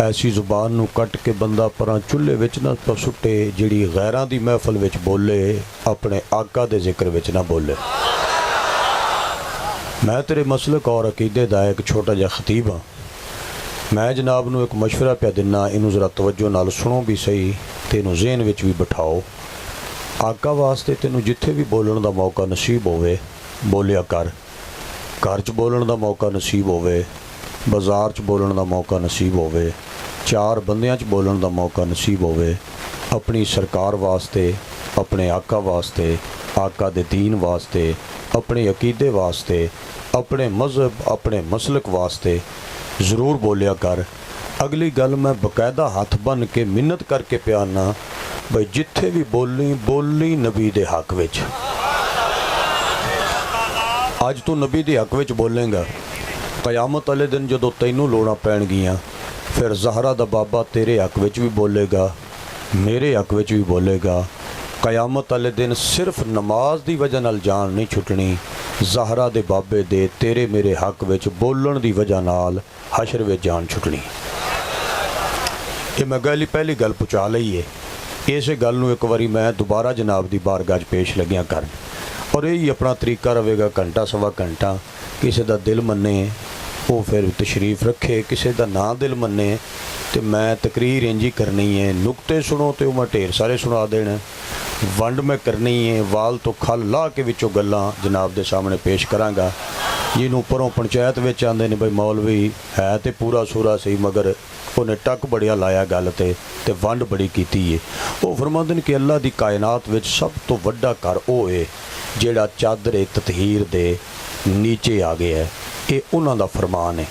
ऐसी जुबान नूं कट के बंदा परां चुल्हे विच ना सुट्टे जिहड़ी गैरां दी महफल विच बोले, अपने आका दे जिक्र विच ना बोले। मैं तेरे मसलक और अकीदे दा एक छोटा जिहा खतीब हाँ। मैं जनाब नूं एक मशवरा पिया दिना, इनू ज़रा तवज्जो नाल सुनो भी सही ते इनू ज़हन विच भी बिठाओ। आका वास्ते तेनू जिथे भी बोलण दा मौका नसीब होवे बोलिया कर। घर च बोलण दा मौका नसीब होवे, बाज़ार च बोलण दा मौका नसीब होवे, चार बंदियां च बोलण दा मौका नसीब होवे, अपनी सरकार वास्ते, अपने आका वास्ते, आका दे दीन वास्ते, अपने अकीदे वास्ते, अपने मज़हब, अपने मसलक वास्ते ज़रूर बोलिया कर। अगली गल मैं बकायदा हथ बन के मिन्नत करके प्याना बई जिथे भी बोली बोली नबी दे हक विच। अज तू नबी दे हक विच बोलेंगा, क़यामत वाले दिन जदों तैनूं लोड़ां पैणगियां फिर ज़हरा दा बाबा तेरे हक विच भी बोलेगा, मेरे हक विच भी बोलेगा। क़यामत वाले दिन सिर्फ नमाज दी वजह नाल जान नहीं छुटनी, ज़हरा दे बाबे दे तेरे मेरे हक विच बोलण दी वजह नाल हशर विच जान छुटनी। ये मैं पहली गल पहुँचा लई है। इस गल नूं एक वारी मैं दोबारा जनाब दी बारगाह च पेश लग्या कर, और यही अपना तरीका रहेगा। घंटा सवा घंटा किसी का दिल मने वो फिर तशरीफ़ रखे, किसी का ना दिल मने तो मैं तकरीर इंज ही करनी है। नुकते सुनो तो मैं ढेर सारे सुना देने, वंड मैं करनी है, वाल तो खल ला के विचों गल्लां जनाब दे सामने पेश करांगा। जिन्हों उपरों पंचायत विच आंदे ने बई मौलवी है तो पूरा सूरा सही मगर उन्हें टक बड़िया लाया गल ते वंड बड़ी कीती है। वो फरमांदे ने कि अल्लाह दी कायनात विच सब तो वड्डा घर वो है जिहड़ा चादर ततहीर दे नीचे आ गया है। ये उन्हां दा फरमान है।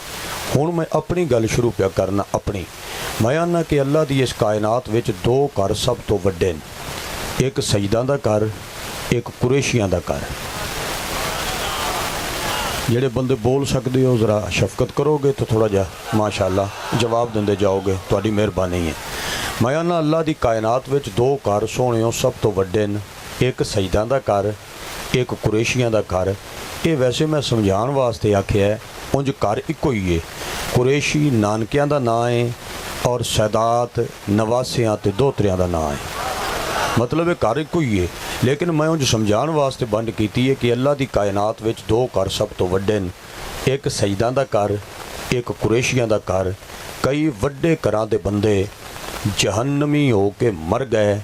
हुण मैं अपनी गल शुरू पिया करना अपनी। मैं आना कि अल्लाह दी इस कायनात विच दो घर सब तो वड्डे ने, एक सईदां दा घर, एक कुरैशियां दा घर। जेड़े बंदे बोल सकते हो ज़रा शफकत करोगे तो थोड़ा जा माशाअल्लाह जवाब देंदे जाओगे, तुहाडी मेहरबानी है। मैं आना अल्लाह दी कायनात विच दो घर सोहणियों सब तो वड्डे ने, एक सईदां दा घर, एक कुरैशियां दा घर। ये वैसे मैं समझाण वास्ते आख्या है, उंज घर इक्को ही है। कुरैशी नानकियां दा नां है और सैदात नवासियां ते दोहतरियां दा नां है, मतलब ये घर इक्को ही है। लेकिन मैं उंज समझाण वास्ते बंड कीती है कि अल्लाह दी कायनात विच दो घर सब तो वड्डे ने, एक सईदां दा घर, एक कुरैशियां दा घर। कई वड्डे घरां दे बंदे जहन्नमी हो के मर गए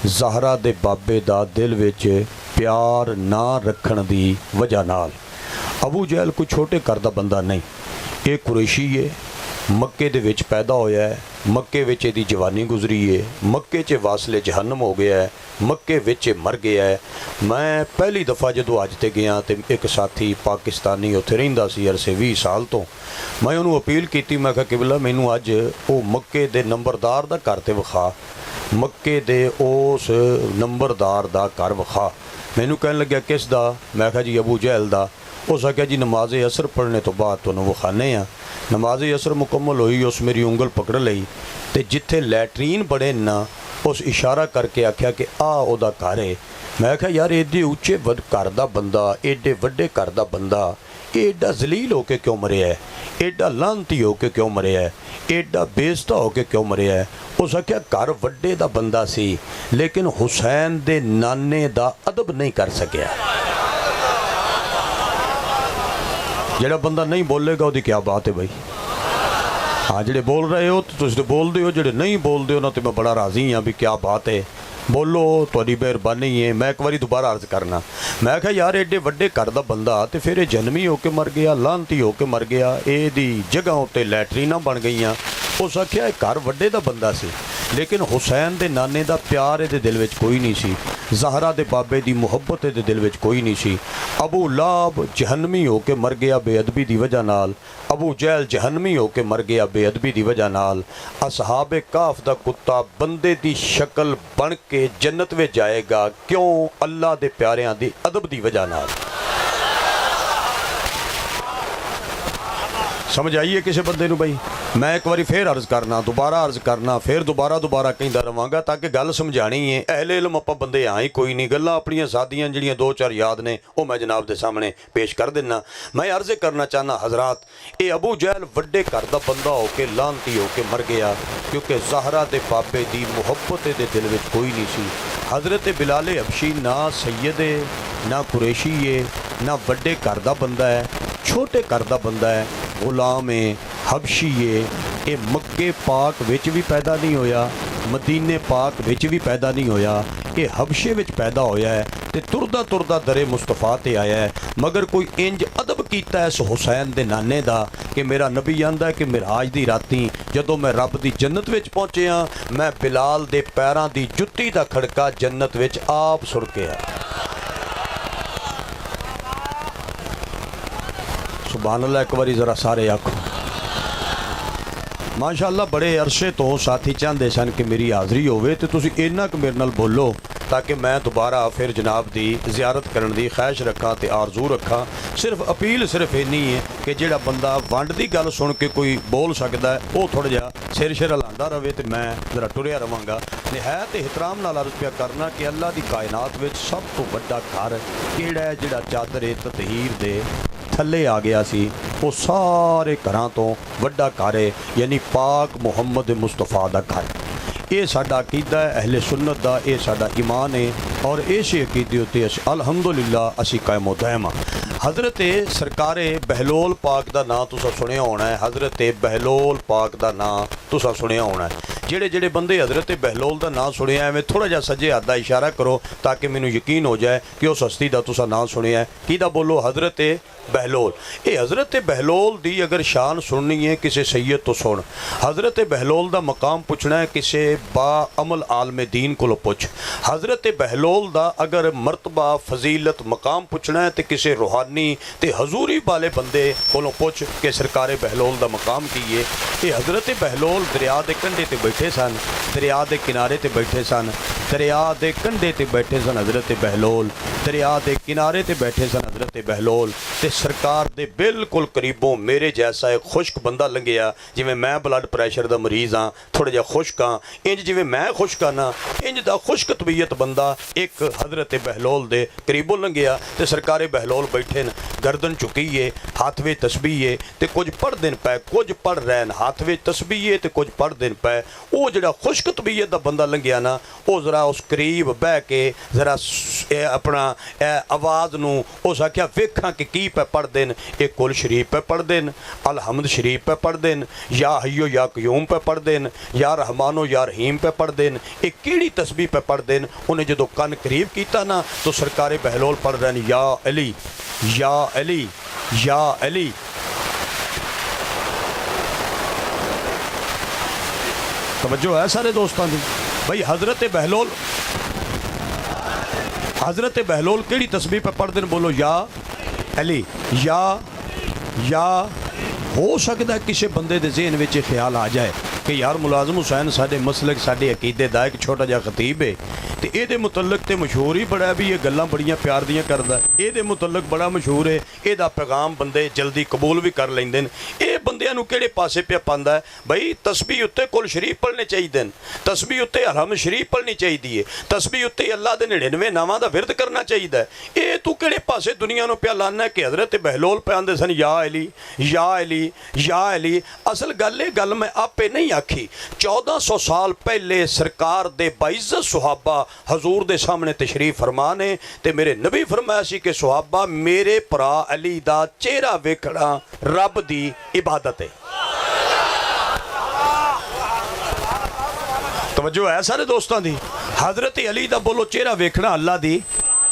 ज़हरा दे बाबे दा दिल विच प्यार ना रखण दी वजह नाल। अबू जहल कोई छोटे घर दा बंदा नहीं, ये कुरैशी है, मक्के दे विच पैदा होया है, मक्के विच इहदी जवानी गुजरी है, मक्के च वासले जहन्नम हो गया है, मक्के विच मर गया है। मैं पहली दफ़ा जदों अज ते गया तो एक साथी पाकिस्तानी उत्थे रहिंदा सी अरसे 20 साल तो, मैं उन्होंने अपील की, मैं कहा किबला मैनू अज वो मक्के दे नंबरदार दा घर ते विखा, मक्के दे उस नंबरदार दा घर विखा। मैनू कहन लग्या किस दा? मैं कहा जी अबू जहल दा। उस आख्या जी नमाज असर पढ़ने तो बाद तुहानूं विखाने आ। नमाज असर मुकम्मल हुई, उस मेरी उंगल पकड़ लई तो जिथे लैटरीन बड़े ना उस इशारा करके आख्या कि आ उहदा घर है। मैं कहा यार एडे उच्चे घर दा बंदा, एडे वड्डे घर दा बंदा एडा जलील होके क्यों मरिया है, एडा लानती होके क्यों मरिया है, एडा बेइज्जता होके क्यों मरिया है? उस आख्या घर वड्डे दा बंदा सी लेकिन हुसैन दे नाने दा अदब नहीं कर सकिया। जेड़ा बंदा नहीं बोलेगा उसकी क्या बात है भाई। हाँ जेड़े बोल रहे हो तो तुसीं बोलते हो, जेड़े नहीं बोलते हो ना तो मैं बड़ा राजी हाँ भी क्या बात है, बोलो तुहाडी मेहरबानी है। मैं एक बार दोबारा अर्ज करना, मैं कहा यार एडे वड्डे घर दा बंदा तो फिर जन्मी होके मर गया, लानती होके मर गया, एदी जगह उत्ते लैटरीना बन गईयां। उस आख्या घर वड्डे दा बंदा सी लेकिन हुसैन दे नाने दा प्यार इहदे दिल विच कोई नहीं सी, ज़हरा दे बाबे दी मुहब्बत इहदे दिल विच कोई नहीं सी। अबू लाब जहन्नमी होके मर गया बेअदबी दी वजह नाल, अबू जहल जहन्नमी होके मर गया बेअदबी दी वजह नाल। असहाबे काफ दा कुत्ता बंदे दी शक्ल बन के जन्नत में जाएगा, क्यों? अल्लाह दे प्यारियां दी अदब दी वजह नाल। समझ आइए किसी बंदे नूं भाई? मैं एक बारी फिर अर्ज़ करना, दोबारा अर्ज़ करना, फिर दोबारा कहता रहांगा ताकि गल समझानी है। अहले इल्म आपां बंदे हाँ ही कोई नहीं, गल्लां अपनियां सादियां जिहड़ियां दो चार याद ने वो मैं जनाब दे सामने पेश कर देना। मैं अर्ज़ करना चाहना हज़रात, ये अबू जहल वड्डे घर दा बंदा हो के लानती हो के मर गया क्योंकि ज़हरा दे बाबे दी मुहब्बत दे दिल विच कोई नहीं सी। हज़रत बिलाल हबशी ना सैयद है ना कुरैशी है ना वड्डे घर दा बंदा है, छोटे घर दा बंदा है, गुलाम है, हबशी है। ये मक्के पाक विच भी पैदा नहीं होया, मदीने पाक विच भी पैदा नहीं होया, ये हबशे विच पैदा होया है ते तुरदा तुरदा दरे मुस्तफा ते आया है। मगर कोई इंज अदब कीता है इस हुसैन दे नाने दा कि मेरा नबी आंदा है कि मिराज दी राती जदों मैं रब दी जन्नत विच पहुंचिया, मैं बिलाल दे पैरां दी जुत्ती दा खड़का जन्नत विच आप सुर के आया। सुभान अल्लाह, एक बारी ज़रा सारे आखो माशाअल्लाह। बड़े अरसे तो साथी चाहते सन कि मेरी हाज़री होवे ते तुसीं इन्ना क मेरे नाल बोलो ताकि मैं दोबारा फिर जनाब दी ज़ियारत करन दी ख्वाहिश रखा ते आरजू रखा। सिर्फ अपील सिर्फ इन्नी है कि जिहड़ा बंदा वंड दी गल सुन के कोई बोल सकदा है वो थोड़ा जिहा सिर हिलांदा रहे ते मैं ज़रा टुरिया रवांगा। निहायत एहतराम नाल अर्ज़ पिया करना कि अल्लाह दी कायनात विच सब तो वड्डा घर किहड़ा है जिहड़ा चादर ततहीर दे थले आ गया सी, वो सारे घरां तो वड्डा घर है, यानी पाक मुहम्मद मुस्तफा दा घर। ये साडा अकीदा है अहले सुन्नत दा, ये साडा ईमान है और इस अकीदे उत्ते अल्हम्दुलिल्लाह असी कायम व दायम हां। हज़रत सरकारे बहलोल पाक दा नाम तुसां सुनिया होना है, हज़रत बहलोल पाक दा नाम तुसां सुनिया होना है। जेड़े जेड़े बंदे हज़रत बहलोल दा नाम सुनिया है थोड़ा जिहा सज्जे हत्थ दा इशारा करो ताकि मैनू यकीन हो जाए कि उस हस्ती दा तुसां नाम सुनिया है। किहदा बोलो? हज़रत बहलोल। ये हज़रत बहलोल दी अगर शान सुननी है किसी सैयद तो सुन। हज़रत बहलोल दा मकाम पुछना है किसी बा अमल आलम दीन को पुछ। हज़रत बहलोल दा अगर मरतबा फजीलत मकाम पुछना है तो किसी रूहानी ते हजूरी वाले बंदे को पुछ के सरकारे बहलोल दा मकाम की है। ये हज़रत बहलोल दरिया के कंढे ते बैठे सन, दरिया के किनारे ते बैठे सन, दरिया के कंढे ते बैठे सन हज़रत बहलोल, दरिया के किनारे ते बैठे सन हज़रत बहलोल। ते सरकार दे बिल्कुल करीबों मेरे जैसा एक खुश्क बंदा लंघिया, जिवें मैं ब्लड प्रैशर दा मरीज़ हाँ, थोड़ा जिहा खुश्क हाँ, इंज जिवें मैं खुश्क आना इंज दा खुश्क तबीयत बंदा एक हज़रत बहलोल दे करीबों लंघिया। ते सरकारे बहलोल बैठे न, गर्दन चुकी है, हाथ में तस्बीह है ते कुछ पढ़ दिन पै, कुछ पढ़ रहे न, हाथ में तस्बीह है ते कुछ पढ़ दिन पै। वो जिहड़ा खुश्क तबीयत दा बंदा लंघिया ना, वो ज़रा उस करीब बह के ज़रा अपना आवाज़ नूं उस आख्या वेखां कि की पे पढ़ते हैं। एक कुल शरीफ पे पढ़ते हैं, अलहमद शरीफ पे पढ़ते हैं, या हयो या क्यूम पे पढ़ते हैं, या रहमानो या रहीम पे पढ़ते हैं। एक किहड़ी तस्बीह पे पढ़ते हैं? उन्हें जो कन करीब किया ना तो सरकारे बहलोल पढ़ रहे हैं या अली या अली या अली। तवज्जो है सारे दोस्तों की भाई। हज़रत बहलोल केड़ी तस्बीह पे पढ़ते हैं? बोलो या अली। या हो सकता है किसी बंदे के जहन में ख्याल आ जाए कि यार मुलाजिम हुसैन साडे मसलक साडे अकीदे दा एक छोटा जिहा खतीब है तो ये मुतलक तो मशहूर ही बड़ा भी, ये गल्लां बड़ियां प्यार दियां करदा, ये मुतलक बड़ा मशहूर है, ਇਹਦਾ पैगाम बंदे जल्दी कबूल भी कर लेंदे ने। ये बंदियां नूं किहड़े पासे पे पांदा है? बई तस्बीह उत्ते कुल शरीफ पढ़ने चाहिए, तस्बीह उत्ते अलहमद शरीफ पढ़नी चाहिए है, तस्बीह उत्ते अल्लाह दे 99 नावां दा विरद करना चाहिए। ये तू किहड़े पासे दुनिया नूं पिया लाना कि हज़रत बहलोल पे आंदे सन या अली या अली या अली। असल गल मैं आपे नहीं आखी, 1400 साल पहले सरकार दे बाइज़्ज़त सुहाबा हजूर दे सामने तशरीफ फरमा ने ते मेरे नबी फरमाया सी कि सुहाबा मेरे भरा अली दा चेहरा वेखना रब दी इबादत है। तवज्जो है सारे दोस्तों दी। हज़रत अली दा बोलो चेहरा वेखना अल्लाह दी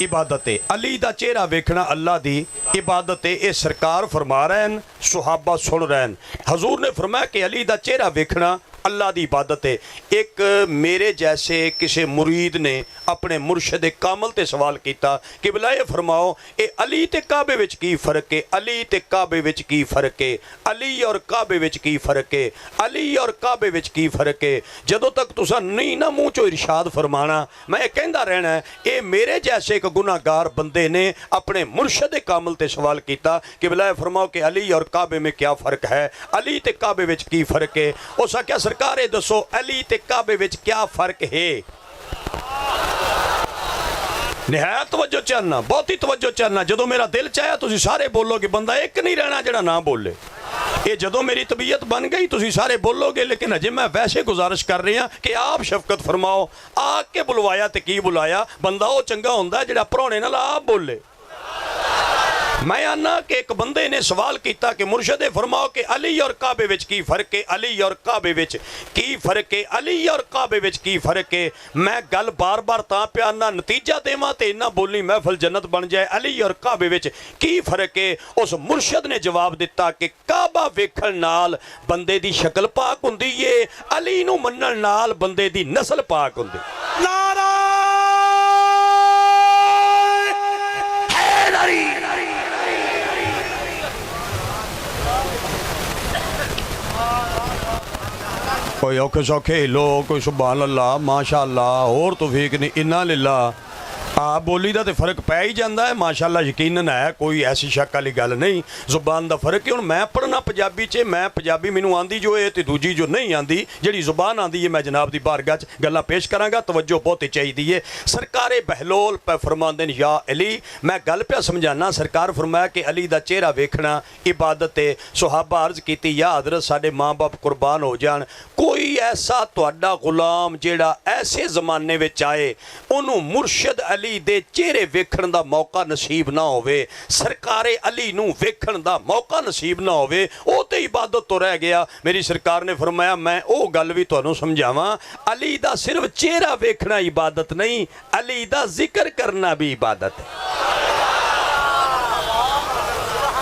इबादत है, अली दा चेहरा वेखना अल्लाह दी इबादत है। ये सरकार फरमा रहे हैं, सुहाबा सुन रहे हैं। हजूर ने फरमाया कि अली दा चेहरा वेखना अल्लाह दी इबादत है। एक मेरे जैसे किसी मुरीद ने अपने मुर्शद कामल ते सवाल किया कि बिलाए फरमाओ ये अली ते काबे विच की फ़र्क है, अली ते काबे विच की फ़र्क है, अली और काबे विच की फ़र्क है, अली और काबे विच की फ़र्क है। जदों तक तुसा नहीं ना मूँह चो इरशाद फरमाना मैं कहता रहना है ये मेरे जैसे एक गुनाहगार बंदे ने अपने मुर्शद कामल ते सवाल किया कि बिलाए फरमाओ कि अली और काबे में क्या फ़र्क है, अली ते काबे विच की फ़र्क है। उस आख्या सरकार ये दसो अली ते काबे विच क्या फ़र्क है। निहायत तवज्जो चाहना, बहुत ही तवज्जो चाहना। जदों मेरा दिल चाहे तुसी सारे बोलोगे, बंदा एक नहीं रहना जिहड़ा ना बोले। ये जदों मेरी तबीयत बन गई तुसी सारे बोलोगे, लेकिन अजे मैं वैसे गुजारिश कर रहा कि आप शफकत फरमाओ। आके बुलवाया तो की बुलाया, बंदा वो चंगा होंदा जिहड़ा भरोने नाल आप बोले। मैं आना कि एक बंदे ने सवाल किया कि मुर्शद फरमाओ कि अली और काबे विच की फ़र्क है, अली और काबे विच की फ़र्क है, अली और काबे विच की फ़र्क है। मैं गल बार बार तां पे आना नतीजा देवां ते इन्ना बोलनी महफिल जन्नत बन जाए। अली और काबे विच की फ़र्क है। उस मुर्शद ने जवाब दिता कि काबा वेखण नाल बंदे दी शक्ल पाक हुंदी है, अली नूं मन्नण नाल बंदे दी नस्ल पाक हुंदी। नारा कोई औखे सौखे लो, कोई सुभान अल्लाह माशा अल्लाह और तौफीक नहीं, इन्ना लिल्ला। आप बोली का तो फ़र्क पै ही जाता है माशाअल्लाह, यकीनन है, कोई ऐसी शक वाली गल नहीं। जुबान का फ़र्क है। हुण मैं पढ़ना पंजाबी च, मैं पंजाबी मैनूं आंदी जो है तो दूजी जो नहीं आंदी, जिहड़ी जुबान आंदी है मैं जनाब की बारगाह च गल्लां पेश करांगा। तवज्जो बहुत ही चाहिदी है। सरकारे बहलोल पे फरमांदे ने या अली, मैं गल पे समझाना। सरकार फरमाया कि अली दा चेहरा वेखना इबादत है। सुहाबा अर्ज कीती या हज़रत साडे माँ बाप कुर्बान हो जान, कोई ऐसा तुहाडा गुलाम जिहड़ा ऐसे ज़माने विच आए उन्होंने मुर्शद अली दे चेहरे वेखण दा मौका नसीब ना होवे, सरकारे अली नूं वेखण दा मौका नसीब ना होवे, वो तो इबादत तो रह गया। मेरी सरकार ने फरमाया मैं वो गल भी तुहानूं समझावां, अली दा सिर्फ चेहरा वेखना इबादत नहीं, अली दा जिक्र करना भी इबादत है।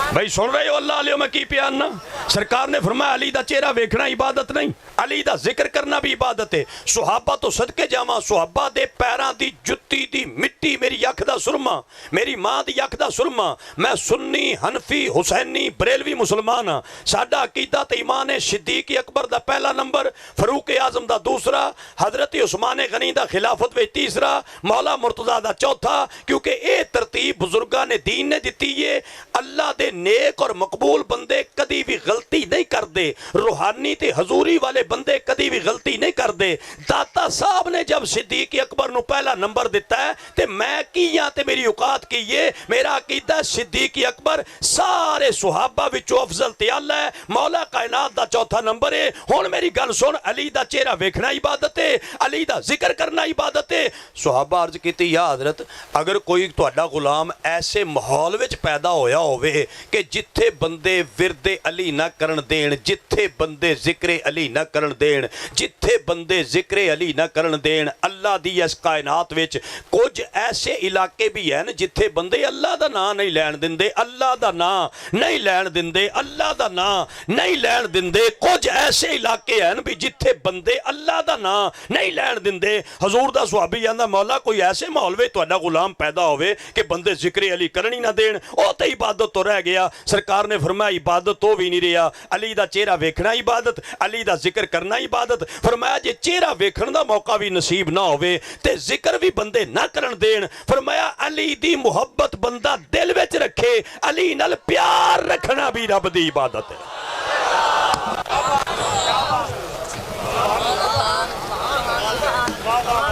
भाई सुन रहे हो अल्लाह वालियो मैं की प्यार ना। सरकार ने फरमाया अली दा चेहरा वेखना इबादत नहीं, अली दा जिक्र करना भी इबादत है। सुहाबा तो सदके जावां, सुहाबा दे पैरां दी जुत्ती दी मिट्टी मेरी अख दा सुरमा, मेरी मां दी अख दा सुरमा। मैं सुन्नी हनफी हुसैनी बरेलवी मुसलमान हाँ। साडा अकीदा ते ईमान है सिद्दीक अकबर दा पहला नंबर, फरूक आजम दा दूसरा, हजरत उस्मान गनी दा खिलाफत विच तीसरा, मौला मुर्तज़ा दा चौथा। क्योंकि ये तरतीब बुजुर्गां ने दीन ने दिती है। अल्लाह दे नेक और मकबूल बंदे कदी भी गलती नहीं करते, रूहानी ते हजूरी वाले बंदे कदी भी गलती नहीं करते। दाता साहब ने जब सिद्दीक अकबर नूं पहला नंबर दिता है ते मैं की हां ते मेरी औकात की है। मेरा अकीदा सिद्दीक अकबर सारे सुहाबा विचों अफजल ते आला है, मौला कायनात दा चौथा नंबर है। हुण मेरी गल सुन, अली दा चेहरा वेखना इबादत है, अली दा जिक्र करना इबादत है। सुहाबा अर्ज कीती या हजरत अगर कोई तुहाडा गुलाम ऐसे माहौल विच पैदा होया होवे कि जिथे बंदे विरदे अली ना करन देन, जिथे बंदे जिक्रे अली ना करन देन, जिथे बंदे जिक्रे अली ना करन देन, अल्लाह दी इस कायनात विच कुछ ऐसे इलाके भी हैं जिथे बंदे अल्लाह दा नाम नहीं लैण दिंदे, अल्लाह दा नाम नहीं लैण दिंदे, अल्लाह दा नाम नहीं लैण दिंदे। कुछ ऐसे इलाके हैं भी जिथे बंदे अल्लाह दा नाम नहीं लैण दिंदे। हजूर दा सुहाबी आंदा मौला कोई ऐसे माहौल विच तुहाडा गुलाम पैदा होवे कि बंदे जिक्रे अली करन ही ना देन, वो तो इबादत तो रह गया। सरकार ने फरमाया इबादत तो भी नहीं रहा, अली दा चेहरा वेखना इबादत, अली दा जिक्र करना इबादत। फरमाया जे चेहरा वेखण दा मौका भी नसीब ना होवे ते जिक्र भी बंदे ना करन देन, फरमाया अली दी मुहब्बत बंदा दिल विच रखे, अली नाल प्यार रखना भी रब दी इबादत है।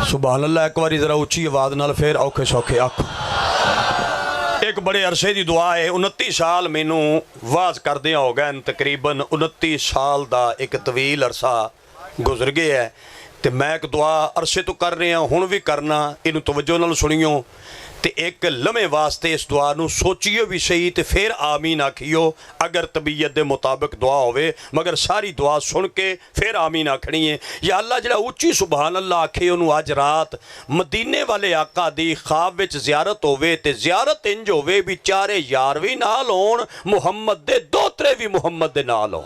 सुभान अल्लाह। एक बारी जरा उच्ची आवाज नाल फिर औखे सौखे आखो। एक बड़े अरसे की दुआ है। 29 साल मैनू वाज करदे हो गए, तकरीबन 29 साल का एक तवील अरसा गुजर गया है। तो मैं एक दुआ अरसे तो कर रहा हुण भी करना, इनू तवज्जो नाल सुनियो ते एक लम्हे वास्ते इस दुआ नू सोचियो भी सही ते फिर आमीन आखियो अगर तबीयत के मुताबिक दुआ होवे, मगर सारी दुआ सुन के फिर आमीन आखनी है। या अल्लाह जिहड़ा उच्ची सुभान अल्लाह आखे उन्होंने अज रात मदीने वाले आका दी ख्वाब विच ज़ियारत होवे ते ज़ियारत इंज होवे भी चारे यार भी नाल होण, मुहम्मद दे दोतरे भी मुहम्मद दे नाल होण।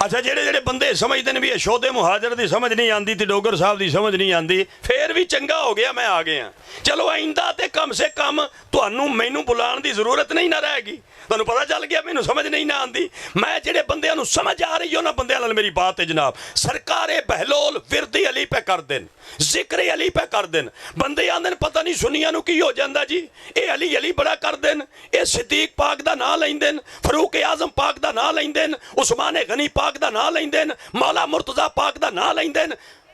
अच्छा जेड़े जेड़े बंदे समझते हैं भी शोधे मुहाजर की समझ नहीं आती तो डोगर साहब की समझ नहीं आती, फिर भी चंगा हो गया मैं आ गया। चलो आइंदा तो कम से कम तुहानू मैनू बुलाने की जरूरत नहीं ना रहेगी। तुहानू पता चल गया मैनू समझ नहीं ना आती। मैं जेड़े बंदे समझ आ रही उन्होंने बंदे नाल मेरी बात है जनाब। सरकारे बहलोल विरदी अली पे कर देन, जिक्र अली पे कर देन। बंदे आंदे पता नहीं सुनिया नू की हो जाता जी, ये अली अली बड़ा कर देन, ये सिद्दीक पाक दा नाम लेंदे, फरूक आजम पाक दा नाम लेंदे, उस्मान गनी पाक दा नाम लेंदे, मौला मुर्तजा पाक दा नाम लेंदे।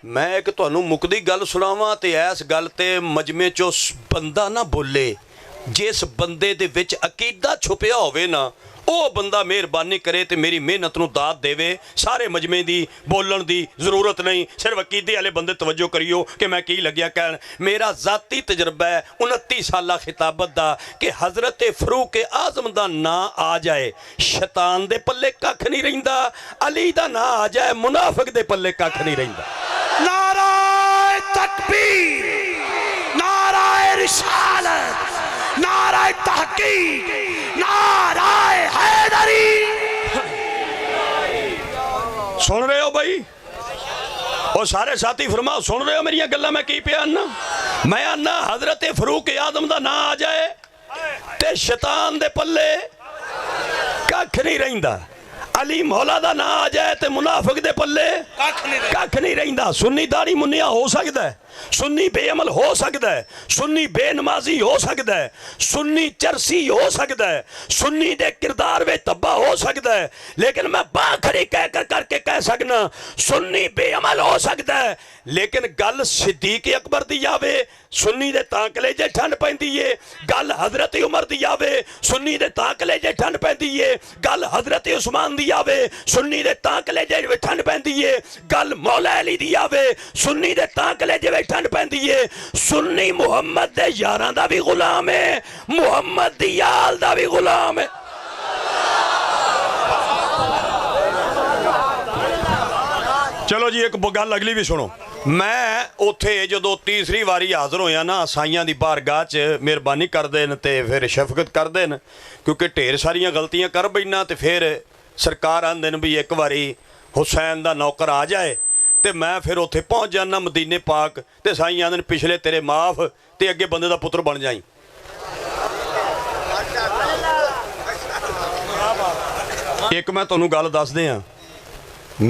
मैं एक तुहानू मुकदी गल सुनावां ते इस गल ते मजमे चो बंदा ना बोले, जिस बंदे दे विच अकीदा छुपिया होवे ना ਉਹ ਬੰਦਾ ਮਿਹਰਬਾਨੀ करे तो मेरी मेहनत ਨੂੰ ਦਾਤ देवे। सारे मजमे की बोलन की जरूरत नहीं, सिर्फ अकीदे वाले बंदे तवज्जो करियो कि मैं की लग्या कहन। मेरा ज़ाती तजर्बा है 29 साल खिताबत का कि हज़रत फरूक आजम का नां आ जाए शैतान दे पल्ले कख नहीं रहिंदा, अली का नां आ जाए मुनाफिक दे पल्ले कख नहीं रहिंदा। नाराए तकबीर, नाराए रिसालत, नाराए तहकीक, नाराए हैदरी। सुन रहे हो भाई? और सारे साथी फरमाओ सुन रहे हो मेरिया गल्लां? मैं की पे आना? मैं आना हजरत फरूक आदम का नाम आ जाए ते शैतान दे पल्ले कख नहीं रहिंदा, अली मौला का नाम आ जाए तो मुनाफिक दे पल्ले कख नहीं रहिंदा। सुन्नी दाढ़ी मुन्निया हो सकता है, सुन्नी बेअमल हो सकता है, सुन्नी बेनमाजी हो सकता है, सुन्नी चरसी हो सकता है, सुन्नी दे किरदार में तब्बा हो सकता है, लेकिन मैं बांह खड़ी कह कर करके कह सकना सुन्नी बेअमल हो सकता है। लेकिन गल सिद्दीक अकबर दी आवे सुन्नी दे तां कलेजे ठंड पैंदी है, गल हजरत उमर दी आवे सुन्नी दे तां कलेजे ठंड पैंदी है, गल हजरत उस्मान दी आवे सुन्नी दे तां कलेजे ठंड पैंदी है, गल मौला अली दी आवे सुन्नी दे तां कलेजे ठंड पैंदी है। सुन्नी मुहम्मद दे यारां दा भी गुलाम है, मुहम्मद दी आल दा भी गुलाम है। चलो जी एक गल अगली भी सुनो। मैं उत्थे जो तीसरी वारी हाज़र होया ना साइयां दी बारगाह च मेहरबानी कर देन ते फिर शफकत कर देन, क्योंकि ढेर सारियां गलतियां कर बैठना तो फिर सरकार आंदे न भी एक बारी हुसैन दा नौकर आ जाए तो मैं फिर उत्थे पहुँच जाना मदीने पाक तो साई आंदे पिछले तेरे माफ तो अगे बंदे दा पुत्र बन जाई। एक मैं तुहानू गल दस दियां,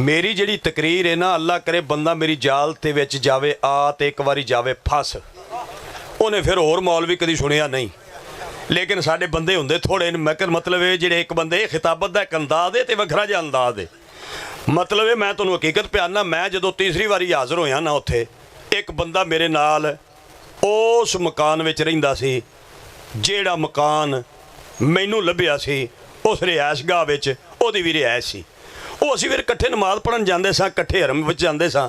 मेरी जिहड़ी तकरीर है ना अल्लाह करे बंदा मेरी जाल ते विच जावे आ ते एक बारी जावे फस, उन्हें फिर होर मौलवी कदी सुनिया नहीं। लेकिन साडे बंदे हुंदे थोड़े मतलब है जिहड़े एक बंदे खिताबत दा एक अंदाज है ते वखरा जिहा अंदाज है। मतलब है मैं तुहानू हकीकत पे आना, मैं जो तीसरी वारी हाज़र होया ना उत्थे एक बंदा मेरे नाल उस मकान विच रहिंदा सी जिहड़ा मकान मैनू लभ्या सी उस रिहायशगाह विच ओहदी भी रिहायश सी। वो असीं फिर इकट्ठे नमाज पढ़न जाते सां, इकट्ठे हरम विच जाते सां,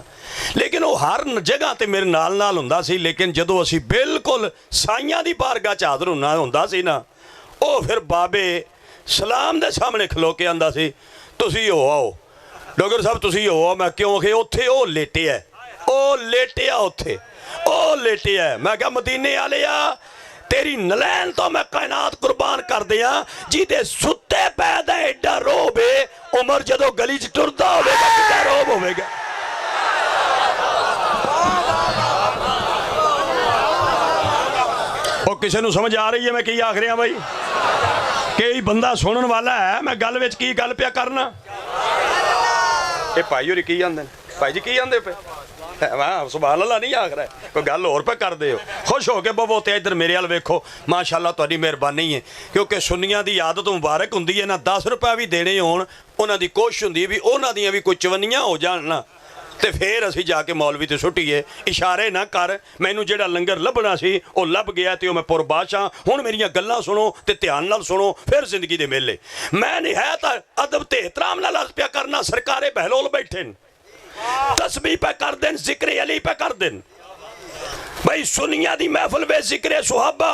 लेकिन वो हर जगह ते मेरे नाल हुंदा सी। लेकिन जदों असीं बिल्कुल साइयां दी बारगाह च हाज़र होना हुंदा सी ना, वो फिर बाबे सलाम दे सामने खलो के आंदा सी तुसीं हो आओ डोगर साहब तुसीं हो आओ। मैं क्यों कि उत्थे वो लेटिया, वो लेटिया उत्थे वो लेटिया। मैं क्या मदीने वाले आ तेरी नलैन तो मैं कायनात कुर्बान कर दिया जिदे सुत्ते पैदा एडा रोब है, उमर जदों गली च टुरदा होवेगा कितना रोब होवेगा। वो किसी नू समझ आ रही है मैं की आख रहा भाई? कई बंदा सुनने वाला है मैं गल विच की गल पिया करना। ये भाई होरी की आंदे भाई जी की आंदे पे वाह सुभान अल्लाह नहीं आख रहा है, कोई गल होर पे कर दे हो। खुश हो के बवो तो इधर मेरे वाल वेखो माशाअल्लाह तुहाडी मेहरबानी है, क्योंकि सुन्नियां दी आदत मुबारक हुंदी है ना 10 रुपए भी देने होण उन्हां दी कोशिश हुंदी भी उन्हां दियां भी कोई चवन्नियां हो जाण ना तो फिर असीं जाके मौलवी ते सुट्टीए। इशारे ना कर, मैनू जिहड़ा लंगर लभना सी वो लभ गया तो मैं पुरबाशां। हुण मेरियां गल्लां सुनो ते ध्यान नाल सुनो फिर जिंदगी दे मेले। मैं निहायत अदब ते एहतराम नाल अर्ज़ पिया करना, सरकारे बहलोल बैठे न तस्बीह पे कर देन, जिक्र अली पे कर देन। भाई सुनिया दी महफिल वे जिक्र सुहाबा,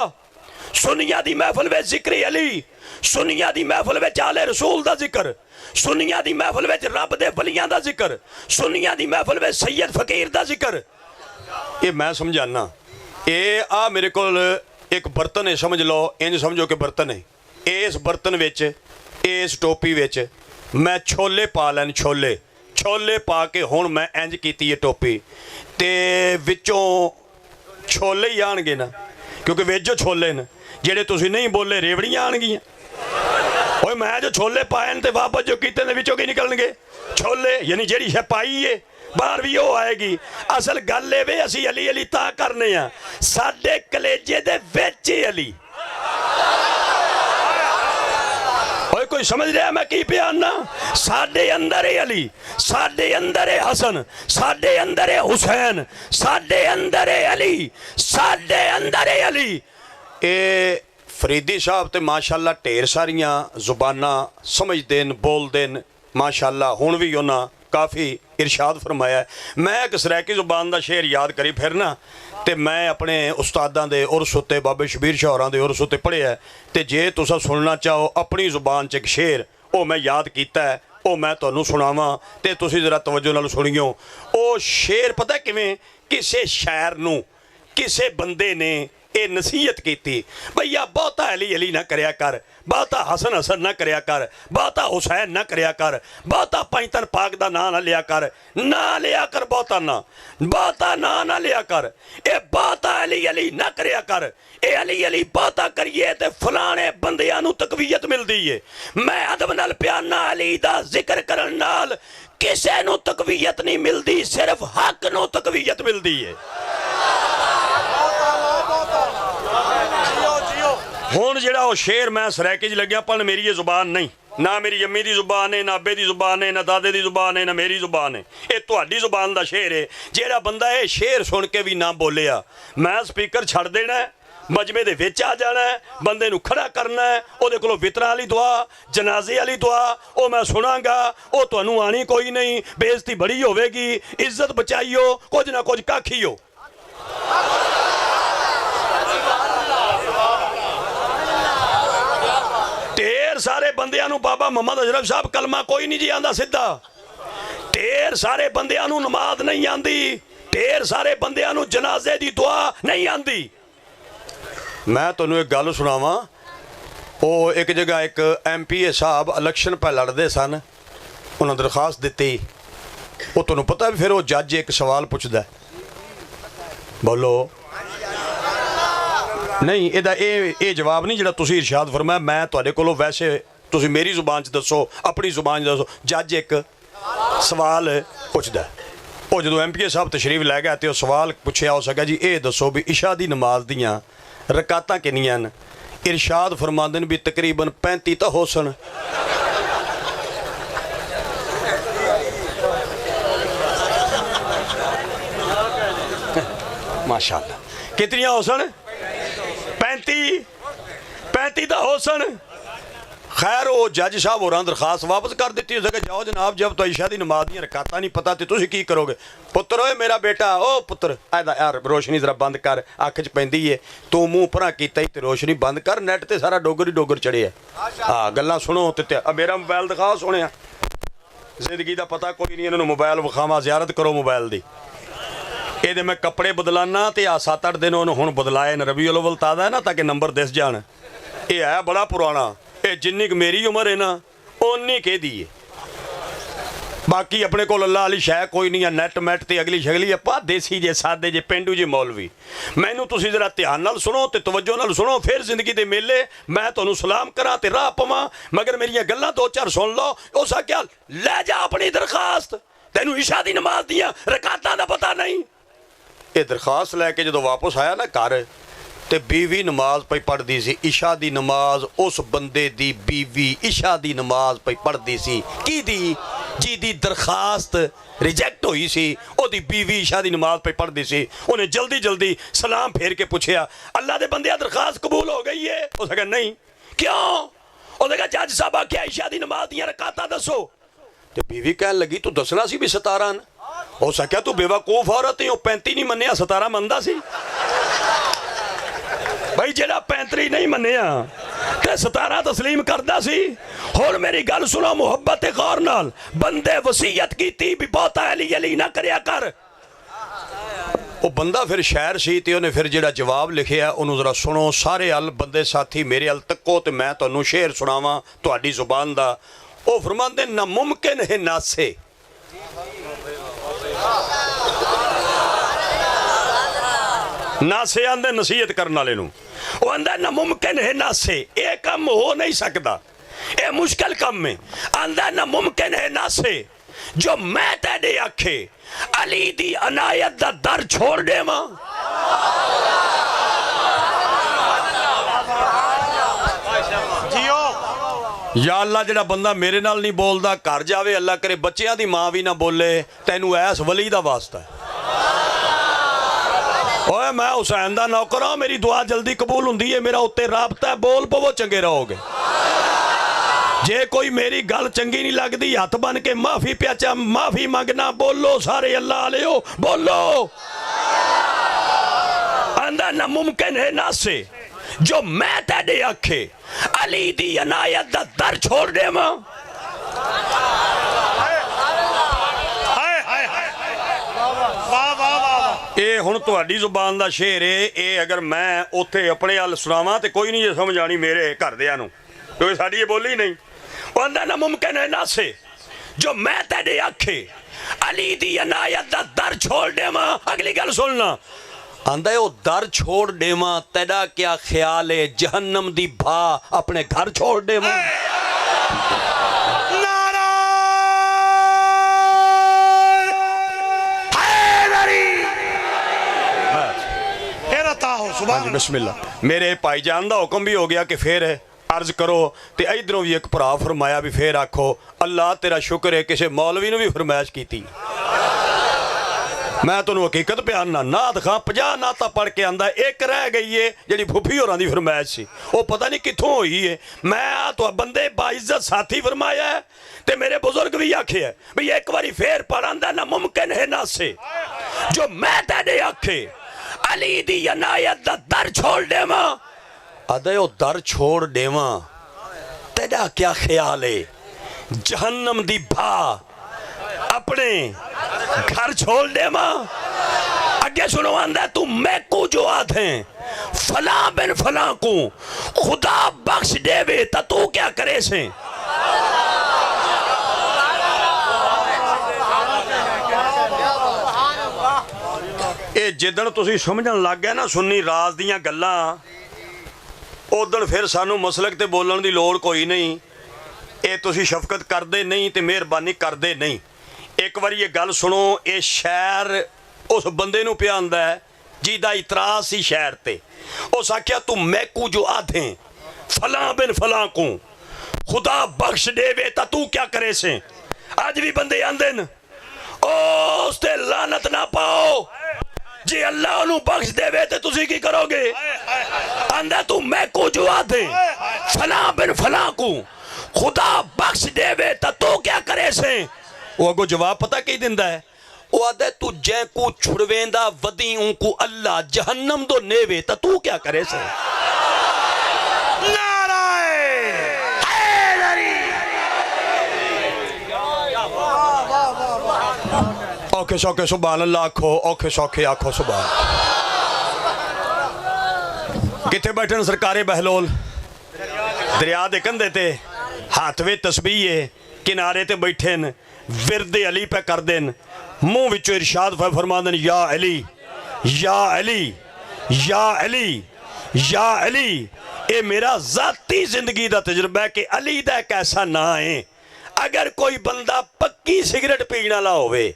सुनिया दी महफिल वे जिक्र अली, सुनिया दी महफिल वे आले रसूल दा जिक्र, सुनिया दी महफिल वे रब दे वलियां दा जिक्र, सुनिया दी महफिल वे सैयद फकीर दा जिक्र। ये मैं समझाना, ये आ मेरे कोल एक बर्तन है, समझ लो इंज समझो कि बर्तन है। इस बर्तन विच इस टोपी विच मैं छोले पा लैन, छोले छोले पा के हुण मैं इंज कीती है टोपी ते विचों छोले ही आउणगे ना, क्योंकि विच छोले न ਜਿਹੜੇ ਤੁਸੀਂ नहीं बोले रेवड़ियां आउणगियां। ओए मैं जो छोले पाए न ते वापस जो कीते ने विचों की निकलणगे छोले, यानी ਜਿਹੜੀ शै पाई है बाहर भी वो आएगी। असल गल ये वे असी अली अली तां करने आ साडे कलेजे दे विच अली। ओए कोई समझ रहा मैं की पिया आना? साडे अंदर है अली, साडे अंदर है हसन, साडे अंदर है हुसैन, साडे अंदर है अली, साडे अंदर है अली। ए फरीदी साहब तो माशाअल्लाह ढेर सारियां जुबाना समझते हैं, बोलते हैं माशाअल्लाह। हुण भी उन्हें काफ़ी इरशाद फरमाया है। मैं एक सरैकी जुबान का शेर याद करी फिर ना, तो मैं अपने उस्तादां दे उर्स उत्ते बाबे शबीर शाह होरां दे उर्स उत्ते पढ़िया। तो जे तुसा सुनना चाहो अपनी जुबान च एक शेर वो मैं याद किया है, वो मैं तुहानूं सुणावां ते तुसीं जरा तवज्जो नाल सुणियो। वो शेर पता किवें, किसे शायर नूं किसे बंदे ने ये नसीहत की भैया बहुता अली अली ना करया कर, बहुता हसन हसन ना करया कर, बहुता हुसैन ना करया कर, बहुता पैंतन पाक दा ना लिया कर, ना लिया कर, बहुता ना लिया कर, ए बहुता अली अली ना करया कर। ए अली अली बहुता करिए ते फलाने बंदियां नूं तकवीयत मिलदी है। मैं अदब नाल प्याना अली दा जिक्र करन नाल किसे नूं तकवीयत नहीं मिलदी, सिर्फ हक नूं तकवीयत मिलदी है। हुण जिहड़ा वो शेर मैं सरैकी च लग्या पढ़न, मेरी ये जुबान नहीं, ना मेरी अम्मी की जुबान है, ना अब्बे की जुबान है, ना दादे की जुबान है, ना मेरी जुबान है। ये तुहाडी जुबान का शेर है। जिहड़ा बंदा ये शेर सुन के भी ना बोलिया, मैं स्पीकर छड़ देना है, मजमे दे विच आ जाना है, बंदे नूं खड़ा करना है, उहदे कोलों वितरां वाली दुआ, जनाजे वाली दुआ वो मैं सुनांगा। वो तुहानूं आनी कोई नहीं, बेइज्जती बड़ी होवेगी, इज्जत बचाइयो, कुछ ना कुछ काखियो। ढेर सारे बंदियां नूं बाबा मोहम्मद अशरफ साहब कलमा कोई नहीं जी आंदा सीधा, ढेर सारे बंदियां नूं नमाज नहीं आंदी, ढेर सारे बंदियां नूं जनाजे दी दुआ नहीं आंदी। मैं तुहानूं एक गल सुणावां, वो एक जगह एक MPA साहब इलैक्शन पै लड़दे सन, उन्होंने दरखास्त दी। वो तुहानूं पता फिर वो जज एक सवाल पुछदा, बोलो नहीं ये जवाब नहीं जिहड़ा तुसीं इरशाद फरमाया, मैं तुहाडे कोलों वैसे तुसीं मेरी जुबान च दसो, अपनी जुबान च दसो। जज एक सवाल पुछदा, वो जो MPA साहब तशरीफ लै गया तो सवाल पुछया हो सका जी ये दसो भी इशा दी नमाज दियां रकातां किन्नियां न? इरशाद फरमांदे भी तकरीबन 35 तो हो सन। माशाअल्लाह कितनियां हो सन? 35 तो हो सन। खैर वो जज साहब होरां दरखास्त वापस कर दी। उस जाओ जनाब, जब तो ईशा की नमाज दी रकाता नहीं पता तो तुसीं की करोगे? पुत्र ओए मेरा बेटा, ओ पुत्र ऐदा यार रोशनी जरा बंद कर, अख च पैंदी है, तू मूँह भरा कीता ही तो रोशनी बंद कर, नैट ते सारा डोगर ही डोगर चढ़े है। हाँ गल्लां सुनो ते मेरा मोबाइल दिखाओ सुने, जिंदगी का पता कोई नहीं, इन्होंने मोबाइल विखावा, ज़ियारत करो मोबाइल की। ये मैं कपड़े बदलाना तो आ 7-8 दिन उन्होंने हुण बदलाए न, रबी अव्वल ताज़ा है ना, ताकि नंबर दिस जान। ये है बड़ा पुराना, ये जिन्नी क मेरी उम्र है ना उन्नी के दी है। बाकी अपने को अल्लाह वाली शै कोई नहीं है, नैट मैट ते अगली शगली अपा देसी जे सादे जे पेंडू जे मौलवी। मैनू तुसीं जरा ध्यान नाल सुनो ते तवज्जो नाल सुनो, फिर जिंदगी दे मेले मैं तुहानूं सलाम करा ते राह पवां, मगर मेरियां गल्लां 2-4 सुन लो। उस आख्या लै जा अपनी दरखास्त, तैनूं इशा दी नमाज दियां रकातां दा पता नहीं। ये दरखास्त लैके जो वापस आया ना घर, तो बीवी नमाज पई पढ़ती सी, इशा दी नमाज। उस बंदे दी बीवी इशा दी नमाज पई पढ़ती सी, की दी जी दी दरखास्त रिजैक्ट हुई सी, ओदी बीवी इशा दी नमाज पई पढ़ती सी। उन्हें जल्दी जल्दी सलाम फेर के पूछया, अल्लाह दे बंदे दरखास्त कबूल हो गई है? उस कहा नहीं। क्यों? उन्हें कहा जज साहब आख्या इशा दी नमाज दियां रकातां दसो। तो बीवी कहन लगी तू दसना सी भी 17 न। हो सकिया तू बेवकूफ औरत है, 35 नहीं मन्निया 17 मनदा सी। भाई जेड़ा 35 नहीं मन्निया ते 17 तस्लीम करदा सी। हुण मेरी गल सुनो मुहब्बत गौर नाल, बंदे वसीयत कीती भी बहुता अली अली ना करया कर। वो बंदा फिर शायर सी ते उन्हें फिर जेड़ा जवाब लिखिया उन्होंने जरा सुनो। सारे अल बंदे साथी मेरे अल तक्को तो मैं तुहानूं शेर सुनावां तुहाडी जुबान दा। वो फरमाते नामुमकिन है नासे। नासे आंदे नसीहत करने वाले नूं, वो आंदा नामुमकिन है नासे, ये काम हो नहीं सकता, ये मुश्किल काम है। आंदा नामुमकिन है नासे जो मैं तेरे आखे अली दी अनायत दा दर छोड़ देवां। या अल्लाह जेड़ा बंदा मेरे नाल नहीं बोलदा घर जावे, अल्लाह करे बच्चियां दी मां भी ना बोले, तैनू ऐस वली दा वास्ता है। ओए मैं हुसैन दा नौकर हां, मेरी दुआ जल्दी कबूल हुंदी है, मेरा उत्ते राबता है, बोल पवो चंगे रहोगे। जे कोई मेरी गल चंगी नहीं लगदी हथ बन के माफी प्याचा, माफी मंगना, बोलो सारे अल्लाह आले हो, बोलो। आंदा नामुमकिन है नासे जो मैं तेरे आखे अली दी अनायत दा दर छोड़ देवां। ये हुण तुहाडी जुबान दा शेर है, ये अगर मैं उत्थे अपने हल सुनावां ते कोई नहीं समझ आनी मेरे घरदियां नूं, क्योंकि साडी ये बोली नहीं। आंदा नामुमकिन है नासे जो मैं तेरे आखे अली दी अनायत दा दर छोड़ देवां। अगली गल सुनना, आंदा वो दर छोड़ देवां, तेरा क्या ख्याल है जहन्नम दी भा अपने घर छोड़ देवां। बिस्मिल्लाह। मेरे भाईजान दा हुक्म भी हो गया कि फिर अर्ज करो, तो इधरों भी एक भरा फरमाया भी फिर आखो अल्लाह तेरा शुक्र है, किसी मौलवी ने भी फरमाइश की। मैं तुहानू हकीकत बयाना, नात खां 50 नाता पढ़ के आंदा, एक रह गई है जिहड़ी फुफी होरां दी फरमाइश सी, वो पता नहीं कित्थों होई है। मैं तो बंदे बाइज्जत साथी फरमाया है, ते मेरे बुजुर्ग भी आखे है भी एक बारी फिर पढ़। आंदा नामुमकिन है नासे जो मैं तेरे आखे अली दी अनायत दा दर छोड़ देवां। आदे ओ दर छोड़ देवां, तेरा क्या ख्याल है जहन्नम दी भा अपने घर छोड़ देवां। अगे सुनो, आंदा तू मैं को जो आथे फला बिन फला को खुदा बख्श देवे ता तू क्या करे से। ये जिदन तुसी समझन लग गए ना सुन्नी राज दियां गल्लां, उदन फिर सानू मसलक ते बोलण दी लोड़ कोई नहीं। ये तुसी शफकत करदे नहीं ते मेहरबानी करदे नहीं। एक बार ये गल सुनो, ये शहर उस बंदे नूं पिया आंदा है जिहदा इतराज सी शहर ते। उस आख्या तू मैकू जो आधे फलां बिन फलां को खुदा बख्श देवे ता तू क्या करे से। अज भी बंदे आंदे न, ओ उस ते लानत ना पाओ, जी अल्लाह नूं बख्श देवे ते तुसी की करोगे। आंदा तू मैकू जो आधे फलां बिन फलां को खुदा बख्श देवे ता तू क्या करे से। वो अगो जवाब पता की दिंदा है, वो आदे तू जै को छुड़वेंदा वदी उनको अल्लाह जहन्नम दो नेवे ता तू क्या करे से। औखे सौखे सुभान अल्लाह आखो, औखे सौखे आखो सुभान। किथे बैठन सरकारे बहलोल, दरिया दे कंधे ते हाथ वे तस्बीह है, किनारे ते बैठे न विरदे अली पे कर देन, मुंह विचों इरशाद फरमा देन या अली या अली या अली या अली। ये मेरा जाती जिंदगी का तजुर्बा है कि अली दा एक ऐसा ना है, अगर कोई बंदा पक्की सिगरेट पीने वाला होवे,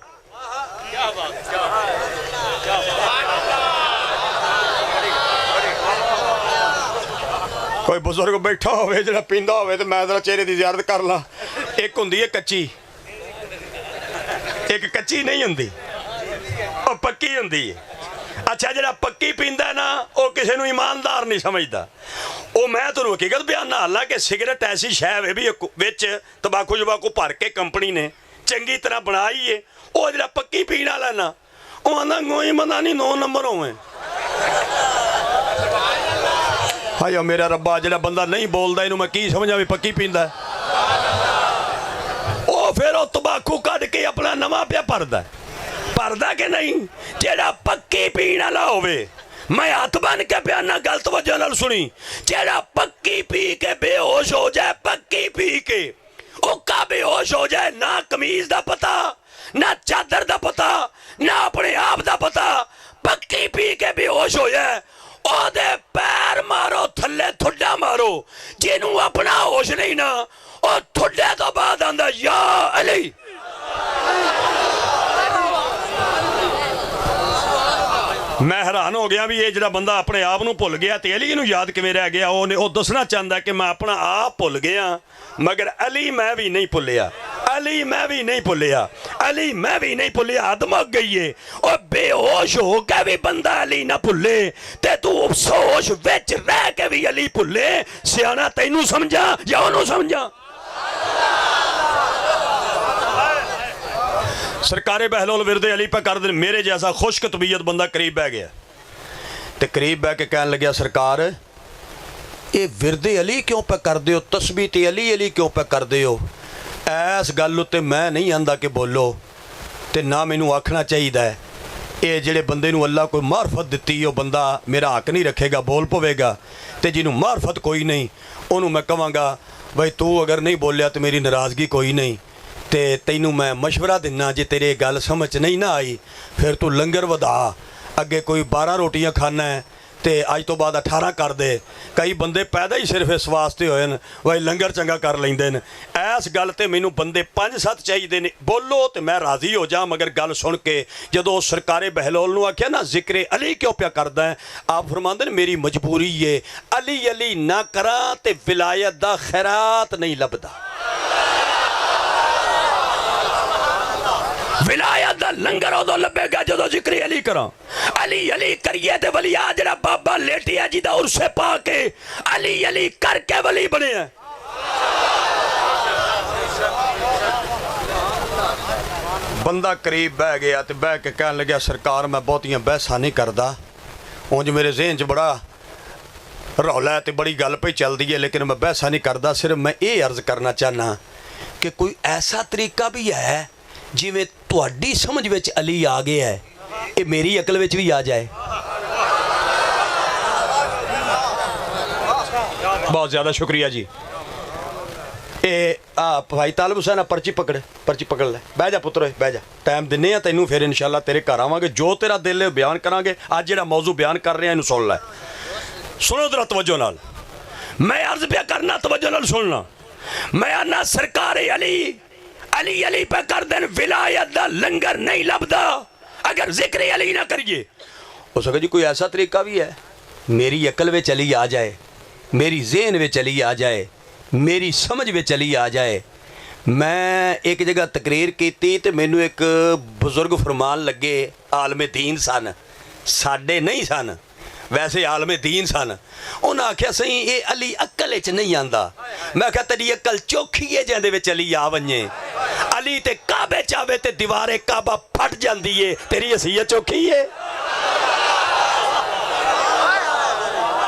कोई बुजुर्ग बैठा होवे जिहड़ा पींदा होवे ते मैं जरा चेहरे की जियारत कर ला। एक हुंदी है कच्ची, एक कच्ची नहीं हुंदी, और पक्की हुंदी है। अच्छा जिहड़ा पक्की पींदा ना वो किसी नूं ईमानदार नहीं समझदा। वो मैं तुहानूं हकीकत बयाना, हालांकि सिगरेट ऐसी शै है भी विच तंबाकू जबाकू भर के कंपनी ने चंगी तरह बनाई है। वो जिहड़ा पक्की पीण वाला ना वो आंदा गोई बंदा नहीं 9 नंबर होवे। हाय मेरा रब्बा, जिहड़ा बंदा नहीं बोलदा इनू मैं की समझा भी पक्की पींदा। वो फिर वो तंबाकू कढ के अपना नवा पिया भरदा कि नहीं। जिहड़ा पक्की पीण वाला होवे, मैं हाथ बन के बयाना, गल तवज्जो नाल सुनी, जिहड़ा पक्की पी के बेहोश हो जाए, पक्की पी के वो बंदा बेहोश हो जाए, ना कमीज दा पता, ना चादर दा पता, ना अपने आप दा पता, पक्की पी के बेहोश हो जाए, ओदे पैर मारो थल्ले, ठुड्डा मारो। जिन्हू अपना होश नहीं ना, और ठुड्डे तो बाद आंदा या अली। मैं हैरान हो गया भी ये जिहड़ा बंदा अपने आप नूं भुल गया ते अली नूं याद किवें रह गया। वो दसना चाहता कि मैं अपना आप भुल गया, मगर अली मैं भी नहीं भुलिया, अली मैं भी नहीं भुलिया, अली मैं भी नहीं भुलिया। हद मुक गई है। और बेहोश हो के भी बंदा अली ना भुले ते तू होश विच रह के भी अली भुले, सियाना तैनू समझा या ओनू समझा? सरकारे बहलोल विरदे अली पे कर दे। मेरे जैसा खुश्क तबीयत बंदा करीब बह गया ते करीब बह के कहन लग्या सरकार ये विरदे अली क्यों पे कर दे हो, तस्बीह ते अली अली क्यों पे कर दे हो? इस गल उत्ते मैं नहीं आंदा कि बोलो ते ना मैनू आखना चाहिए। ये जिहड़े बंदे नू अल्लाह कोई मार्फत दिती वो बंदा मेरा हक नहीं रखेगा, बोल पवेगा। ते जिन्हों मार्फत कोई नहीं उन्होंने मैं कहांगा भाई तू अगर नहीं बोलिया तो मेरी नाराज़गी कोई नहीं, ते तैनू मैं मशवरा दिना जे तेरे गल समझ नहीं ना आई फिर तू लंगर वधा, अगे कोई 12 रोटियां खाना है ते अज तो बाद 18 कर दे। कई बंदे पैदा ही सिर्फ इस वास्ते होए न भाई लंगर चंगा कर लेंदे न। इस गल ते मैनू बंदे 5-7 चाहिए ने, बोलो तो मैं राज़ी हो जा, मगर गल सुन के जदों सरकारे बहलोल नू आख्या ना जिक्रे अली क्यों प्या करदा है, आप फरमांदे ने मेरी मजबूरी है, अली अली ना करा ते विलायत दा खैरात नहीं लभदा। विलायत दा लंगर उदों लभेगा जदों जिक्र अली करा। अली अली करिए ते वली आ जिहड़ा बाबा लेटिया जी दा उर्से पा के अली अली करके वली बनिया। बंदा करीब बह गया तो बह के कहन लग्या सरकार मैं बहुतियां बहसां नहीं करदा, उंज मेरे जहन च बड़ा रौला है तो बड़ी गल पई चलदी है, लेकिन मैं बहसा नहीं करदा। सिर्फ मैं ये अर्ज करना चाहना कि कोई ऐसा तरीका भी है जिवें तुहाडी समझ विच अली आ गया है, ये मेरी अकल विच भी आ जाए। बहुत ज़्यादा शुक्रिया जी। भाई तालिब हुसैन पर्ची पकड़ ले, बह जा पुत्रो बह जा, टाइम दिने आ तैनू, फिर इंशाअल्लाह तेरे घर आवांगे, जो तेरा दिल है बयान करांगे। अज जिहड़ा मौजू बयान कर रहे हैं इनू सुन लै, सुनो जरा तवज्जो नाल, मैं अर्ज पे करना तवज्जो नाल सुनना। मैं आना सरकारे अली अली अली पे कर देन, विलायत दा लंगर नहीं लभदा अगर जिक्र अली ना करिए। हो सके जी कोई ऐसा तरीका भी है मेरी अकल में चली आ जाए, मेरी जहन में चली आ जाए, मेरी समझ में चली आ जाए। मैं एक जगह तकरीर की तो मैनू एक बुजुर्ग फरमान लगे, आलमे दीन सन, साडे नहीं सन, वैसे आलमे दीन सन। उन्हें आख्या सही ये अली अकल च नहीं आंदा। मैं आख्या तेरी अकल चौखी है जिहदे विच अली आ वञे। अली ते काबे चावे ते दीवारे काबा फट जाती है, तेरी हसीयत चौखी है।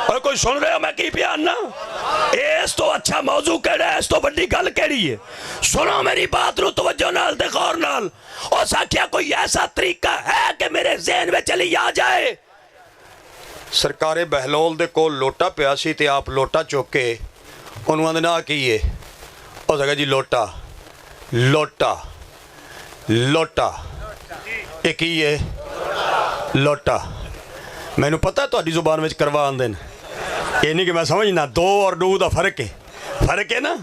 और कोई सुन रहे हो मैं की प्यार ना? इस तो अच्छा मौजू केड़ा है, इस तो बड़ी गल केड़ी है? सुनो मेरी बात रू तवज्जो नाल ते गौर नाल। उस आख्या कोई ऐसा तरीका है कि मेरे ज़हन में चली आ जाए? सरकारे बहलोल दे कोल लोटा पिया सी ते आप लोटा चुक के उन्होंने आंदे ना की है, हो सके जी लोटा लोटा लोटा ये की है लोटा। मैनू पता तुहाडी जुबान में करवा आंदे न, ये नहीं कि मैं समझना दो और दो का फर्क है ना।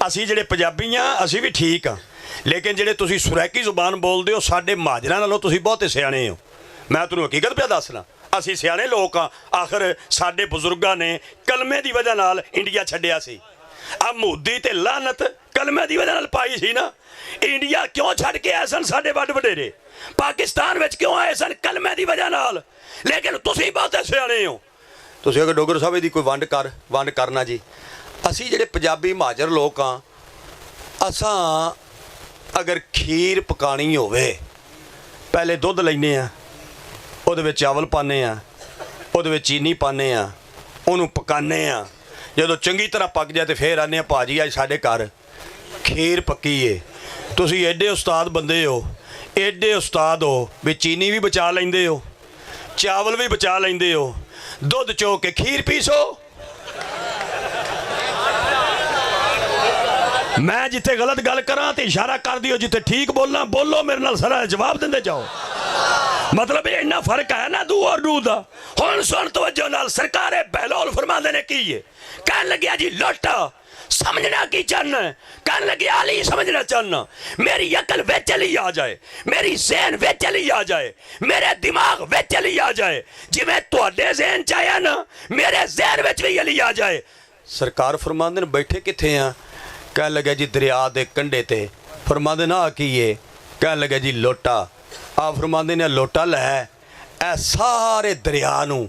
असी जिहड़े पंजाबी हाँ असी भी ठीक हाँ, लेकिन जिहड़े तुसी सुरैकी जुबान बोलते हो साडे महाजरां नालों तुसी बहुते सियाणे हो। मैं तुहानूं हकीकत पिया दसना, असी सियाणे लोग हाँ। आखिर साडे बजुर्गां ने कलमे की वजह नाल इंडिया छड्डिया सी। आ मोदी ते लानत कलमे की वजह नाल पाई सी ना। इंडिया क्यों छड्ड के आए सन साडे वड्ड वडेरे, पाकिस्तान विच क्यों आए सन? कलमे की वजह नाल। लेकिन तुसी बहुते सियाणे हो। तुसी अगर डोगर साहब दी कोई वंड करना जी, असी जिहड़े पंजाबी महाजर लोग हाँ, असां अगर खीर पकानी होवे पहले दुध लैने आ, ਉਹਦੇ ਵਿੱਚ ਚਾਵਲ ਪਾਉਂਦੇ ਆ, ਉਹਦੇ ਵਿੱਚ ਚੀਨੀ ਪਾਉਂਦੇ ਆ, ਉਹਨੂੰ ਪਕਾਉਂਦੇ ਆ। ਜਦੋਂ ਚੰਗੀ ਤਰ੍ਹਾਂ ਪੱਕ ਜਾਏ ਤੇ ਫਿਰ ਆਨੇ ਆ ਭਾਜੀ ਅੱਜ ਸਾਡੇ ਘਰ ਖੀਰ ਪੱਕੀ ਏ। ਤੁਸੀਂ ਐਡੇ ਉਸਤਾਦ ਬੰਦੇ ਹੋ, ਐਡੇ ਉਸਤਾਦ ਹੋ ਵੀ ਚੀਨੀ ਵੀ ਬਚਾ ਲੈਂਦੇ ਹੋ, ਚਾਵਲ ਵੀ ਬਚਾ ਲੈਂਦੇ ਹੋ, ਦੁੱਧ ਚੋ ਕੇ ਖੀਰ ਪੀਸੋ। मैं जिथे गलत गल करा तो इशारा कर दियो, जिथे ठीक बोलना बोलो, मेरे नाल सारा जवाब देंदे जाओ। मतलब ये इन्ना फर्क है ना दू और डू दा। हुण सुन तवज्जो नाल, सरकारे बहलोल फरमांदे ने की है, कहन लग्या जी लुट समझना की चाहना है, कहन लगे आली समझना चाहना, मेरी अकल वे चली आ जाए, मेरी ज़हन वे चली आ जाए, मेरे दिमाग वे चली आ जाए, जिवें तुहाडे ज़हन च आया ना मेरे ज़हन विच भी अली आ जाए। सरकार फरमांदे ने बैठे किथे आ, कह लगे जी दरिया दे कंढे ते। फरमांदे ना की है, कह लगे जी लोटा। आ फरमांदे ने लोटा लै ए सारे दरिया नूं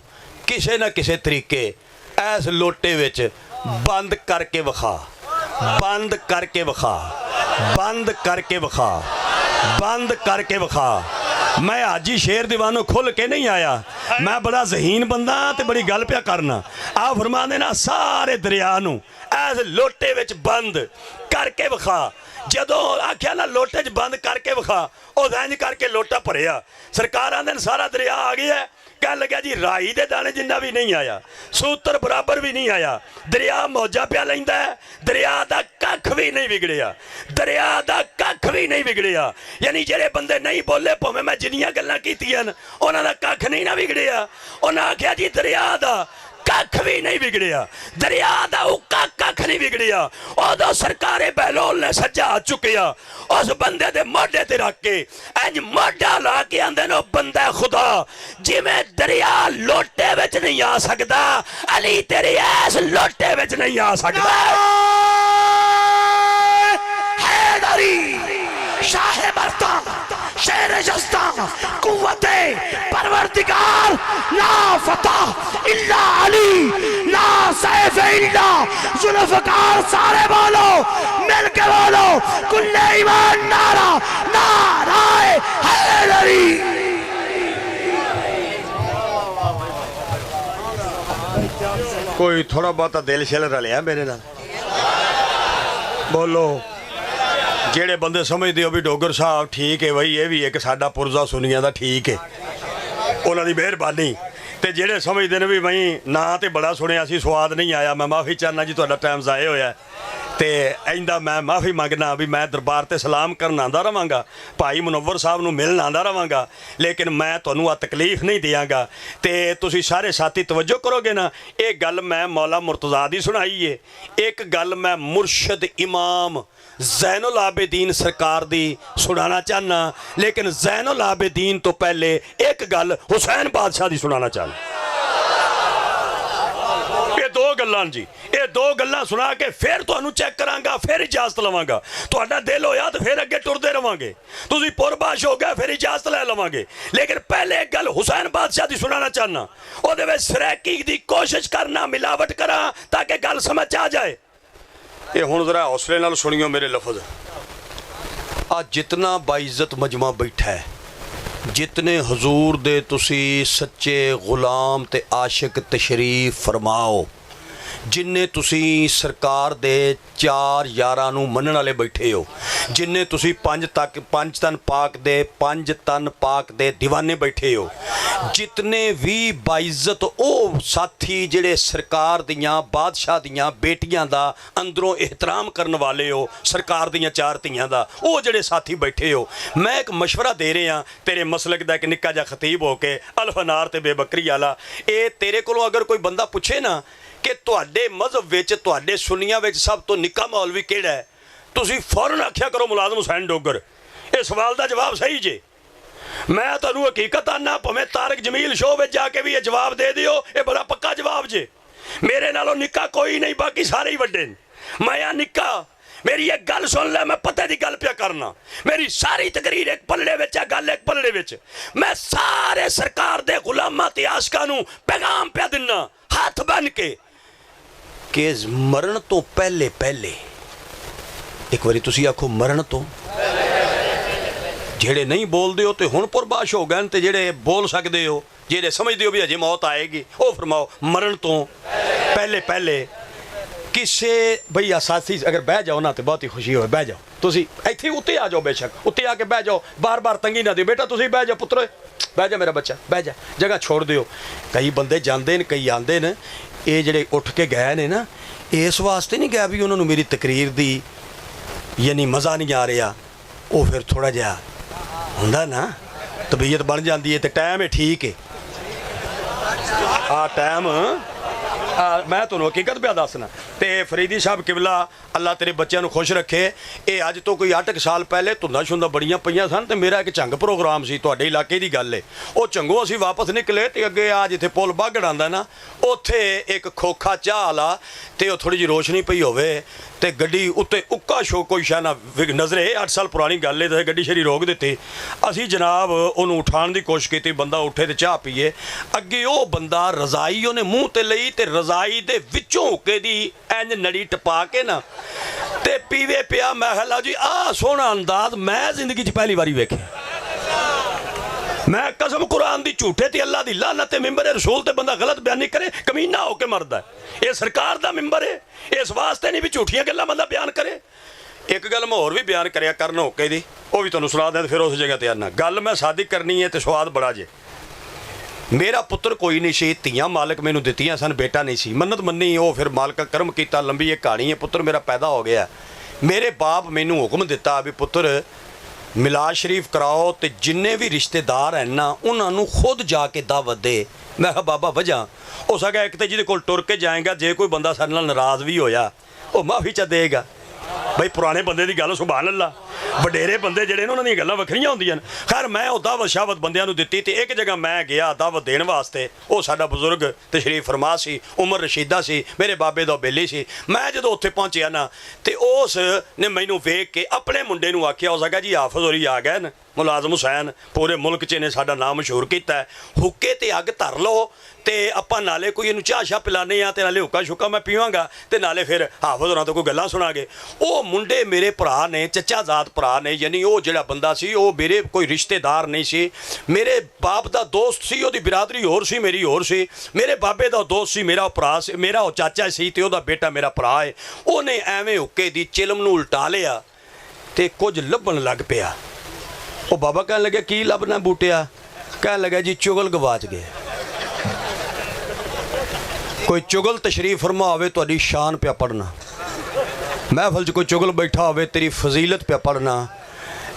किसे ना किसे तरीके इस लोटे विच बंद करके विखा, बंद करके विखा, बंद करके विखा, बंद करके विखा। मैं आज ही शेर दीवानों खुल के नहीं आया, मैं बड़ा ज़हीन बंदा ते बड़ी गल पिया करना। आ फरमांदे ना सारे दरिया नूं ऐस लोटे विच बंद करके विखा। जदों आख्या ना लोटे च बंद करके विखा, ओ इंज करके लोटा भरिया। सरकार आंदे सारा दरिया आ गया है, कह लग्या जी राई दे दाने जिन्ना भी नहीं आया, सूत्र बराबर भी नहीं आया, दरिया मौजा पिया लैंदा है, दरिया दा कख भी नहीं बिगड़िया, दरिया दा कख भी नहीं बिगड़िया। यानी जेड़े बंदे नहीं बोले भावें मैं जिन्नियां गल्लां कीतियां उन्हां दा कख नहीं ना बिगड़िया। उन्हां आख्या जी दरिया दा कख भी नहीं बिगड़िया, दरिया दा उक्का कख नहीं बिगड़िया। उदों सरकारे बहलोल ने सज्जा चुकिया, उस बंदे दे मोढे ते रख के इंज मोढा ला के आंदे ने बंदा खुदा, जिवें दरिया लोटे विच नहीं आ सकदा, अली तेरे इस लोटे विच नहीं आ सकदा। हैदरी शाह मर्दा शेर जस्ता कुव्वते परवरदिगार, ला फतह इल्ला अली, ला सैफ इल्ला जुल्फकार। सारे बोलो मिल के बोलो, कुल्ले ईमान नारा, नाराए हैदरी। कोई थोड़ा बहुत दिल शिल रलिया मेरे नाल बोलो। जेड़े बंदे समझते हो भी डोगर साहब ठीक है भाई, ये भी एक साडा पुरजा सुनिया दा ठीक है, उन्होंने मेहरबानी। तो जेड़े समझते हैं भी भाई ना तो बड़ा सुनिया सी स्वाद नहीं आया, मैं माफ़ी चाहना जी तुहाडा टाइम ज़ाया होया। तो इंदा मैं माफ़ी मंगना भी मैं दरबार ते सलाम करन आंदा रवांगा, भाई मुनव्वर साहब नूं मिलन आंदा रवांगा, लेकिन मैं तुहानूं आ तकलीफ नहीं दियांगा। तो तुसीं सारे साथी तवज्जो करोगे ना, एक गल मैं मौला मुर्तज़ा दी सुनाई है, एक गल मैं मुर्शद इमाम ज़ैनुल आबिदीन सरकार दी सुनाना चाहना, लेकिन ज़ैनुल आबिदीन तो पहले एक गल हुसैन बादशाह दी सुनाना चाहना। ये दो गल्लां जी, ये दो गल्लां सुना के फिर तुहानूं चेक करांगा, फिर इजाजत लवांगा। तुहाडा दिल होया तो फिर अगे टुरदे रवांगे, तुसीं पुरबाश हो गए फिर इजाजत लै लवांगे। लेकिन पहले एक गल हुसैन बादशाह दी सुनाना चाहना, उहदे विच सरैकी दी कोशिश करना, मिलावट करा ताकि गल समझ आ जाए। ये हुण जरा हौसले नाल सुनियो मेरे लफज। आ जितना बाइज्जत मजमा बैठा है, जितने हजूर दे तुसी सच्चे गुलाम ते आशिक तशरीफ फरमाओ, जिन्ने तुसी सरकार दे चार यारां नूं मनण वाले बैठे हो, जिन्ने तुसी पंज तन पाक दे दीवाने बैठे हो, जितने भी बाइज्जत ओ साथी जेड़े सरकार दियां बादशाह दियां बेटियां दा अंदरों एहतराम करन वाले हो, सरकार दियां चार धियां दा ओ जेड़े साथी बैठे हो, मैं एक मशवरा दे रहा तेरे मसलक दा एक निक्का जिहा खतीब हो के अल्फनार ते बेबकरी वाला। ये तेरे कोलों अगर कोई बंदा पूछे ना कि तुहाडे मजहब विच तुहाडे सुन्नियां विच सब तो निक्का मौलवी किहड़ा है, तुसीं फौरन आख्या करो मुलाजम हुसैन डोगर। ये सवाल का जवाब सही जे। मैं तुहानूं हकीकत आना, भावें तारक जमील शो में जाके भी ये जवाब दे दिओ, ये बड़ा पक्का जवाब जे। मेरे नालों निक्का कोई नहीं, बाकी सारे ही वड्डे ने, मैं आ निक्का। मेरी एक गल सुन ले, मैं पते दी गल पिया करना, मेरी सारी तकरीर एक पल्ले विच है, गल एक पल्ले विच। मैं सारे सरकार दे गुलामां ते आशिकां नूं पैगाम पिया दिना हाथ बन के कि मरण तो पहले पहले, एक बारी तुसी आखो मरण तो, जेड़े नहीं बोलते हो तो हुण पुरबाश हो गए, तो जेड़े बोल सकते हो, जेड़े समझते हो भी अजे मौत आएगी, वो फरमाओ मरण तो पहले पहले किसे भैया साथी अगर बह जाओ ना तो बहुत ही खुशी हो, बह जाओ तुसी इत्थे उत्ते आ जाओ, बेशक उत्ते आके बह जाओ, बार बार तंगी ना दिओ, बेटा तुसी बह जाओ पुत्रो, बह जा मेरा बच्चा बह जा, जगह छोड़ दिओ। कई बंदे जाते हैं, कई आते हैं, ये जेड़े उठ के गए ने ना, इस वास्ते नहीं गया भी उन्होंने मेरी तकरीर दी यानी मज़ा नहीं आ रहा, वो फिर थोड़ा जिहा हुंदा ना तबीयत बन जाती है। तो टाइम है ठीक है, टाइम मैं तुहानूं हकीकत पिया दसना। तो फरीदी साहब किबला अल्लाह तेरे बच्चों को खुश रखे। ये अज तो कोई 8 साल पहले धुंदा शुंदा बड़ियां पईयां सन, तो मेरा एक झंग प्रोग्राम सी तुहाडे इलाके की गल है। वो झंगों असीं वापस निकले तो अगे आ जिथे पुल बागड़ आंदा ना, उत्थे एक खोखा चाह वाला तो थोड़ी जी रोशनी पई होवे तो गड्डी उत्ते उक्का शो कोई शा ना नज़रे। 8 साल पुरानी गल है, तो गड्डी शरी रोक दी। असीं जनाब उन्होंने उठाने की कोशिश की, बंदा उठे तो चाह पीए। अगे वो बंदा रज़ाई उन्हें मूँह ते लई ते रज़ाई दे विचों हुक्के दी इंज नड़ी टपा के ना ते पीवे पिया। मैं ख्याल जी आ सोहना अंदाज मैं जिंदगी च पहली बारी वेखे। मैं कसम कुरान दी झूठे ते अल्लाह दी लानत ते मिंबर रसूल ते बंदा गलत बयानी करे कमीना होके मरदा है। ये सरकार दा मिंबर है, इस वास्ते नहीं भी झूठियां गल्लां बंदा बयान करे। एक गल मैं होर भी बयान करिया करन होके दी, वो भी तुहानूं सुना दें फिर उस जगह ते आना। गल मैं सादी करनी है तो स्वाद बड़ा जे। मेरा पुत्र कोई नहीं सी, धीआं मालक मैनूं दित्तियां सन, बेटा नहीं सी। मन्नत मन्नी, वो फिर मालक करम कीता, लंबी एक कहानी है। पुत्र मेरा पैदा हो गया। मेरे बाप मैनूं हुक्म दिता भी पुत्र मिलाद शरीफ कराओ, तो जिन्ने भी रिश्तेदार हैं ना उन्होंने खुद जाके दावत दे। मैं कहा बाबा वजह हो सका एक तो जिहदे कोल टुर के जाएगा, जे कोई बंदा साडे नाल नाराज़ भी होया वो माफ़ी च देगा। बई पुराने बंदे की गल सुभान अल्लाह, वडेरे बंदे जिहड़े ने उन्हां दी गल्लां वखरियां होंदियां। खैर मैं वो दावत शावत बंदियां नूं दित्ती, ते एक जगह मैं गया दावत देण वास्ते। वो साडा बजुर्ग तशरीफ फरमा सी, उमर रशीदा सी, मेरे बाबे दा बेली सी। मैं जदों उत्थे पहुंचिया ना ते उस ने मैनूं वेख के अपने मुंडे नूं आखिया, हो सका जी हाफिज़ होरी आ गए न, मुलाजम हुसैन पूरे मुल्क च इन्हें साडा नाम मशहूर किया है। हुक्के ते अग धर लो तो आपां नाले कोई इनू चाह शाह पिलाने आ, ते नाले हुक्का शुक्का मैं पीवांगा, ते नाले फिर हाफिज़ होरां तो कोई गल्लां सुणांगे। वो मुंडे मेरे भरा ने, चचा जात भरा ने, यानी वो जिहड़ा बंदा सी वो मेरे कोई रिश्तेदार नहीं सी। मेरे बाप दा दोस्त सी, ओदी बिरादरी होर सी, मेरी होर सी। मेरे बाबे दा दोस्त सी, मेरा भरा सी, मेरा वो चाचा सी, ते ओदा बेटा मेरा भरा है। उहने एवें हुक्के दी चिलम नूं उल्टा लिया ते कुछ लभण लग पिया। वो बाबा कहन लगे की लभना बूटिया? कहन लगा जी चुगल गवाच गए। कोई चुगल तशरीफ फरमा होवे तुहाडी शान पिया पढ़ना, महफल च कोई चुगल बैठा होवे तेरी फजीलत पिया पढ़ना,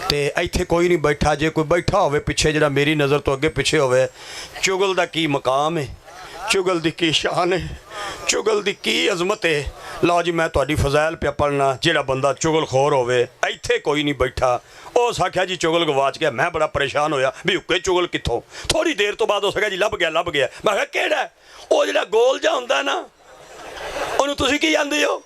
ते इत्थे कोई नहीं बैठा। जे कोई बैठा होवे पिछे जिहड़ा मेरी नज़र तो अगे पिछे होवे, चुगल दा की मकाम है, चुगल दी की शान है, चुगल दी की अजमत है। लो जी मैं तुहाडी फज़ैल पिया पढ़ना। जिहड़ा बंदा चुगल खोर होवे इत्थे कोई नहीं बैठा। उस आख्या जी चुगल गवाच गया। मैं बड़ा परेशान होया भी हुक्के चुगल कित्थों। थोड़ी देर तो बाद हो सका जी लभ गया लभ गया। मैं कहा केड़ा? वो जिहड़ा गोल जा हुंदा ना, उहनूं तुसीं की आंदे हो?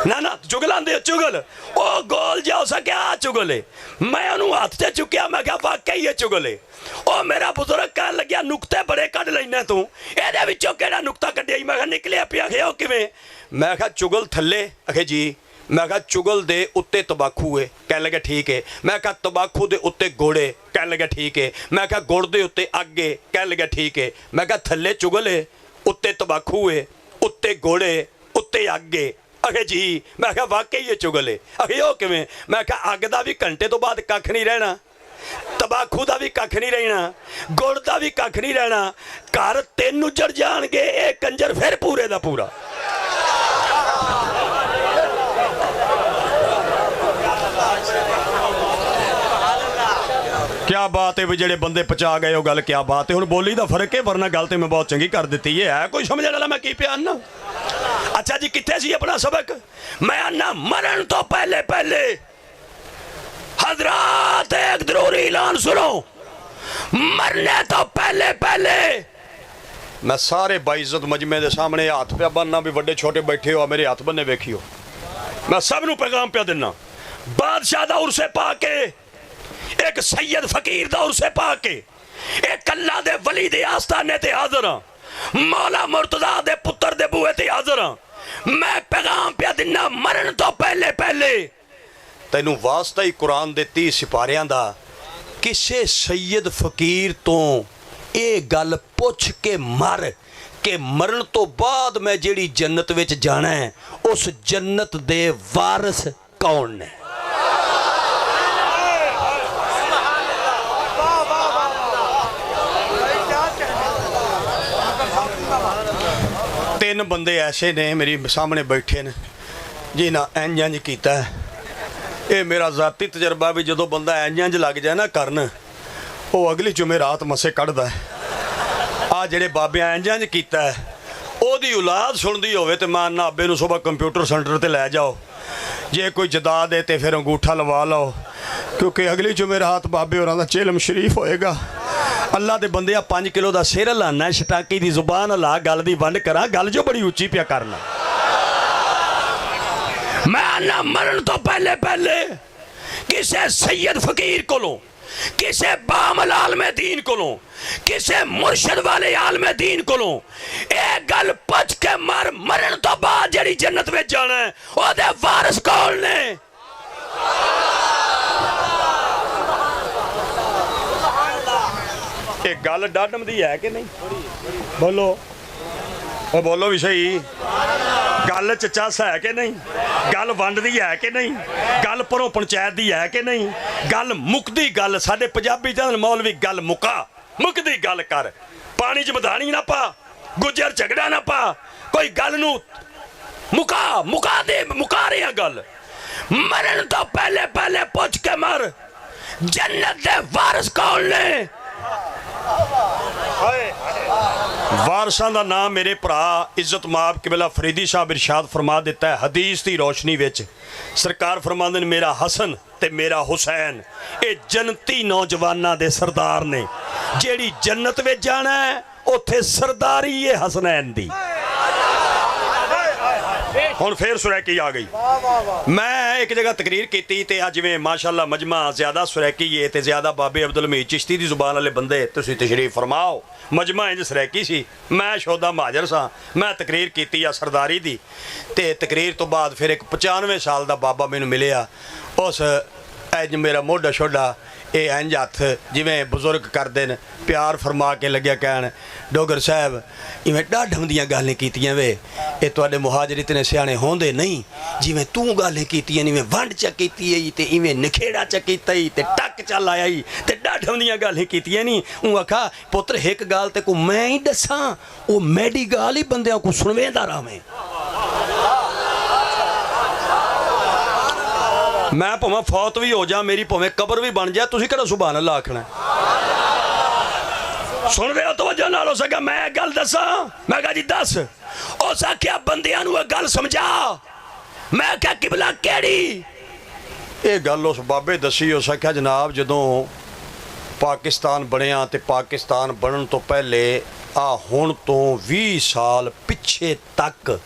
ना ना चुगल आंदे हो चुगल। वो गोल जा हो सका चुगल है। मैं उन्होंने हाथ से चुकिया, मैं कहा वाकई है चुगल है। वो मेरा बुजुर्ग कह लग्या नुकते बड़े कढ़ लैना तू, ये विचों केड़ा नुकता कढ़िया? मैं कहा निकलिया पिया गया किवें? मैं कहा चुगल थल्ले। आखे जी। मैं कहा चुगल दे उत्ते तबाखू है। कह लगे ठीक है। मैं कहा तबाखू दे उत्ते गोड़े। कह लगे ठीक है। मैं कहा गुड़ दे उत्ते अगे। कह लगे ठीक है। मैं कहा थल्ले चुगल है, उत्ते तबाखू है, उत्ते गोड़े, उत्ते अगे। आखे जी। मैं कहा वाकई ये चुगल है। आखे ओ किवें? मैं कहा अग दा भी घंटे तो बाद कख नहीं रहना, तबाखू दा भी कख नहीं रहना, गुड़ दा भी कख नहीं रहना, घर 3 उजड़ जाणगे, ये कंजर फिर पूरे दा पूरा। क्या बात है भी जेड़े बंदे पचा गए हो गल क्या बात है। हुण बोली दा फर्क है, वरना गल तो मैं बहुत चंगी कर दी है। कोई समझने वाला मैं की पिया आना? अच्छा जी कित्थे सी अपना सबक? मैं आना मरण तो पहले पहले हजरात एक जरूरी ऐलान सुनो, मरने तो पहले पहले। मैं सारे बाइज्जत मजमे के सामने हाथ पे बनना भी वड्डे छोटे बैठे हो मेरे हाथ बन्ने वेखियो। मैं सब नूं पैगाम पे देना, बादशाह दा उर्से पा के, एक सैयद फकीर दा उर्से पा के, एक अल्लाह दे वली दे आस्थाने ते हाज़र हां, मौला मुर्तज़ा दे पुत्र दे बूहे ते हाज़र हां। मैं पैगाम पे देना मरण तो पहले पहले तैनू वास्ता ही कुरान दे 30 सिपारियां दा, किसे सैयद फकीर तो ये गल पुछ के मर कि मरण तो बाद मैं जेड़ी जन्नत विच जाना है उस जन्नत दे वारिस कौन ने। तीन बंदे ऐसे ने मेरे सामने बैठे ने जिन्हें इंज इंज किया ये मेरा ज़ाती तजर्बा भी जो बंदा इंज लग जाए ना करन वो अगली जुमेरात मसे कढ़दा है। आ जेड़े बाबियां इंज कीता है ओदी औलाद सुनदी होवे ते मां नाबे नूं सुबह कंप्यूटर सेंटर ते लै जाओ, जे कोई जदाद है तो फिर अंगूठा लवा लो, क्योंकि अगली जुमेरात बाबे होरां दा चिलम शरीफ होएगा। अल्लाह दे बंदे 5 किलो का सिर लाना शटाकी की जुबान ला गल की वंड करा, गल जो बड़ी उच्ची पिया करना। मैं ना मरण तो पहले पहले किसे सैयद फकीर कोलों, किसे बामल आलमे दीन कोलों, किसे मुर्शद वाले आलमे दीन कोलों एक गल पुछ के मर, मरण तो बाद जड़ी जन्नत में जाना है ओदे वारिस कौन ने? एक गल डाडम दी है कि नहीं? बोलो ओ बोलो भी सही। गल चस है कि नहीं? गल वंड दी है कि नहीं? गल परों पंचायत दी है कि नहीं? गल मुकदी गल साडे पंजाबी च मौलवी गल मुका, मुकदी गल कर, पानी च मधानी ना पा, गुजर झगड़ा ना पा, कोई गल नू मुका मुका दे, मुका रहे गल। मरण तो पहले पहले पुछ के मर, जन्नत दे वारिस कौन ने? वारसां दा नाम मेरे भरा इज्जत माब किबला फरीदी साहब इरशाद फरमा देता है हदीस की रोशनी विच। सरकार फरमांदे ने मेरा हसन ते मेरा हुसैन ये जन्नती नौजवानां दे सरदार ने, जेड़ी जन्नत विच जाना है उत्थे सरदारी है हसनैन दी। हुण फिर सुरैकी आ गई। मैं एक जगह तकरीर की ते जिवें माशाअल्लाह मजमा ज़्यादा सुरैकी है तो ज़्यादा बाबे अब्दुल हमीद चिश्ती की जुबान वाले बंदे तुसीं तशरीफ फरमाओ। मजमा इंज सुरैकी सी, मैं शोदा महाजर सा, मैं तकरीर की सरदारी दी ते तकरीर तो बाद फिर एक 95 साल का बाबा मैनूं मिलिया। उस इंज मेरा मोढा शोढा ये इंज हथ जिवें बुजुर्ग करते हैं प्यार फरमा के लग्या कहन डोगर साहब इवें डाढम दियां गल्लां कीतियां वे, ये तुहाडे मुहाजिर इतने सियाणे होंदे नहीं, जिवें तू गल्लां कीतियां इवें वंड च कीती है ते इवें नखेड़ा च कीता ही ते टक चल आया ही ते डाढम दियां गल्लां कीतियां नहीं। हूँ आखा पुत्र एक गल ते को मैं ही दसां, वो मैडी गाल ही बंदियां को सुनवेंदा रहां। मैं भावें फौत भी हो जा, मेरी भावें कबर भी बन जाए, तुसीं किहड़ा सुभान अल्लाह आखना? सुन रहे हो तवज्जो नाल? हो सका मैं गल दसा? मैं कहा जी दस। उस आख्या बंदियां नूं गल समझा। मैं क्या किबला केड़ी? ये गल उस बाबे दसी। उस आख्या जनाब जदों पाकिस्तान बनिया तो पाकिस्तान बनन तो पहले हुण तो 20 साल पिछे तक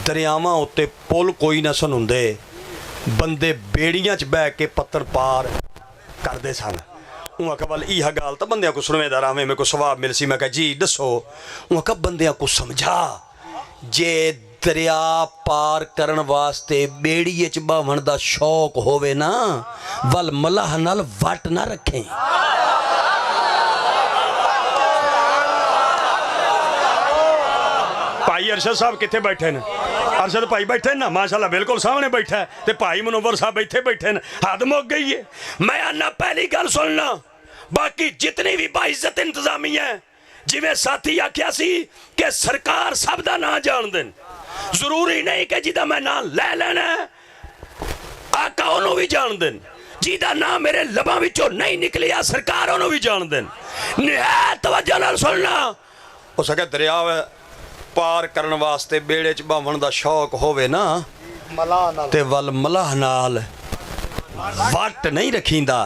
दरियावां उत्ते पुल कोई ना सन हुंदे, बंदे बेड़ियां च बह के पत्थर पार करते सन। हूँ आखा बल इह गल तो बंदियां को सुनवेंदा रहां, मेरे को सवाब मिल सी। मैं कहा जी दसो। हूँ आखा बंदियां को समझा, जे दरिया पार करन वास्ते बेड़िए च बावन दा शौक होवे ना, वल मलाह नाल वट ना रखें। भाई अरशद साहब कितने बैठे ने? अरशद भाई बैठे ना माशाल्लाह बिल्कुल सामने बैठा है, ते भाई मनोवर साहब बैठे बैठे ने। हद मुक गई है। मैं आना पहली गल सुनना, बाकी जितनी भी बाइज्जत इंतजामिया है, जिवें साथी आख्या सी कि सरकार सब दा नाम जान देन, जरूरी नहीं कि जिदा मैं नाम ले लेना है आका उन्हों भी जान देन, जिदा नाम मेरे लबां विचों नहीं निकलिया सरकार उन्हों भी जान देन। निहायत तवज्जो नाल सुनना। हो सके दरिया पार करन वास्ते बेड़े च बावन दा शौक होवे ना, ते वल मलाह नाल वट नहीं रखींदा।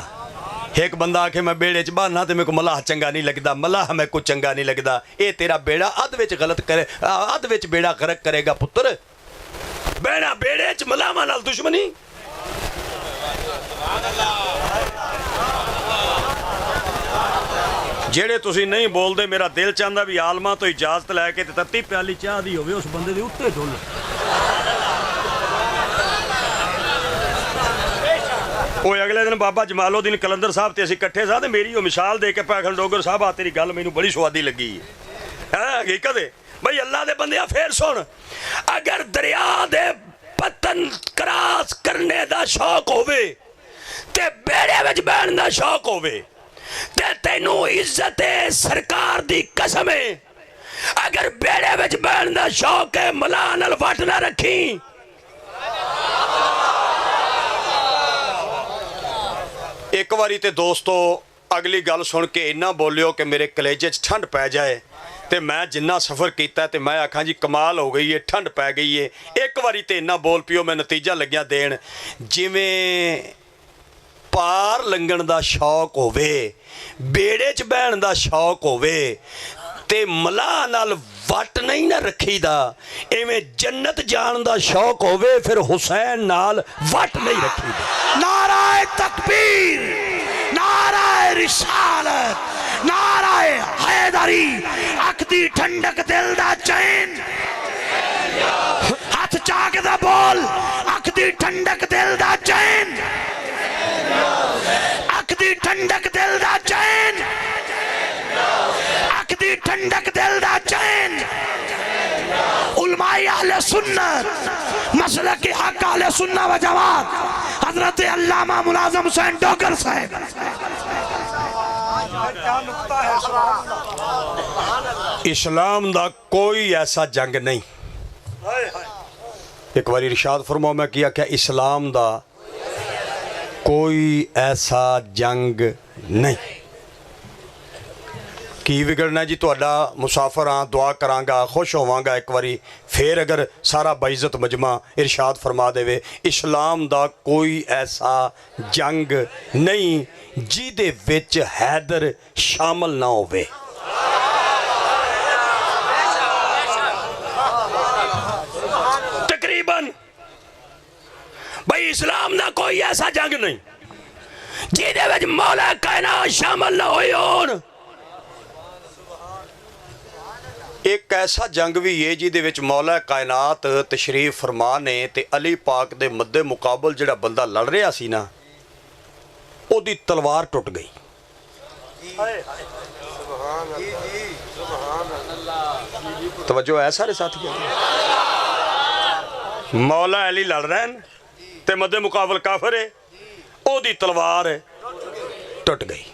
एक बंदा आखे मैं बेड़े च बहाना तो मेरे को मलाह चंगा नहीं लगता, मलाह मैं को चंगा नहीं लगता। ये तेरा बेड़ा अध विच गलत करे, अध विच बेड़ा गरक करेगा पुत्र। बेड़ा बेड़े च मलाहां नाल दुश्मनी। जेड़े तुसी नहीं बोलते, मेरा दिल चाहता भी आलमा तो इजाजत लैके तत्ती प्याली चाह दी होवे उस बंदे दे उत्ते डुल। वो अगले दिन बाबा जमालुद्दीन कलंदर साहब ते असीं इकट्ठे सा, मेरी वो मिसाल दे के पैखल डोगर साहब आ तेरी गल मैनूं बड़ी स्वादी लगी है। हकीकत है भाई अल्लाह दे बंदे फिर सुन, अगर दरिया दे पतन क्रॉस करने दा शौक होवे ते बेड़े विच बैठण दा शौक होवे ते तैनू इज्जत सरकार दी कसम है, अगर बेड़े विच बैठण दा शौक है मलाह नाल वट ना रखी। एक बारी तो दोस्तों अगली गल सुन के इन्ना बोलियो कि मेरे कलेजे च ठंड पै जाए, तो मैं जिन्ना सफ़र किया तो मैं आखा जी कमाल हो गई है, ठंड पै गई है। एक बारी तो इन्ना बोल पियो मैं नतीजा लग्या देन, जिवें पार लंघण दा शौक होवे, बेड़े च बहन दा शौक होवे ते मलाह नाल वट नहीं ना रखीदा, इवें जन्नत जान दा शौक होवे फिर हुसैन नाल वट नहीं रखीदा। नाराए तकबीर, नाराए रिसालत, नाराए हैदरी, अखदी ठंडक दिल दा चैन, हाथ चाक दा बोल, अखदी ठंडक दिल दा चैन, अखदी ठंडक दिल दा चैन, अखदी ठंडक दिल दा चैन। उलमाए अहले सुन्नत मसलक के हक अहले सुन्नत व जमात हजरत अल्लामा मुलाजिम हुसैन डोगर साहब। इस्लाम दा कोई ऐसा जंग नहीं, एक बार इरशाद फरमाओ मैं किया क्या इस्लाम दा कोई ऐसा जंग नहीं। की बिगड़ना जी तुहाडा मुसाफर हाँ, दुआ करांगा, खुश होवांगा एक बारी फिर अगर सारा बाइज़त मजमा इरशाद फरमा देवे इस्लाम दा कोई ऐसा जंग नहीं जिहदे विच हैदर शामिल ना होवे। तकरीबन भाई इस्लाम दा कोई ऐसा जंग नहीं जिहदे विच मौला कायनात शामिल ना होए होण। एक ऐसा जंग भी है जिहदे विच मौला कायनात तशरीफ फरमा ने ते अली पाक दे मद्दे मुकाबल जिहड़ा बंदा लड़ रहा सी ना ओदी तलवार टुट गई। तवज्जो है सारे साथियों, मौला अली लड़ रहे हैं ते मद्दे मुकाबल काफिर है, ओदी तलवार टुट गई।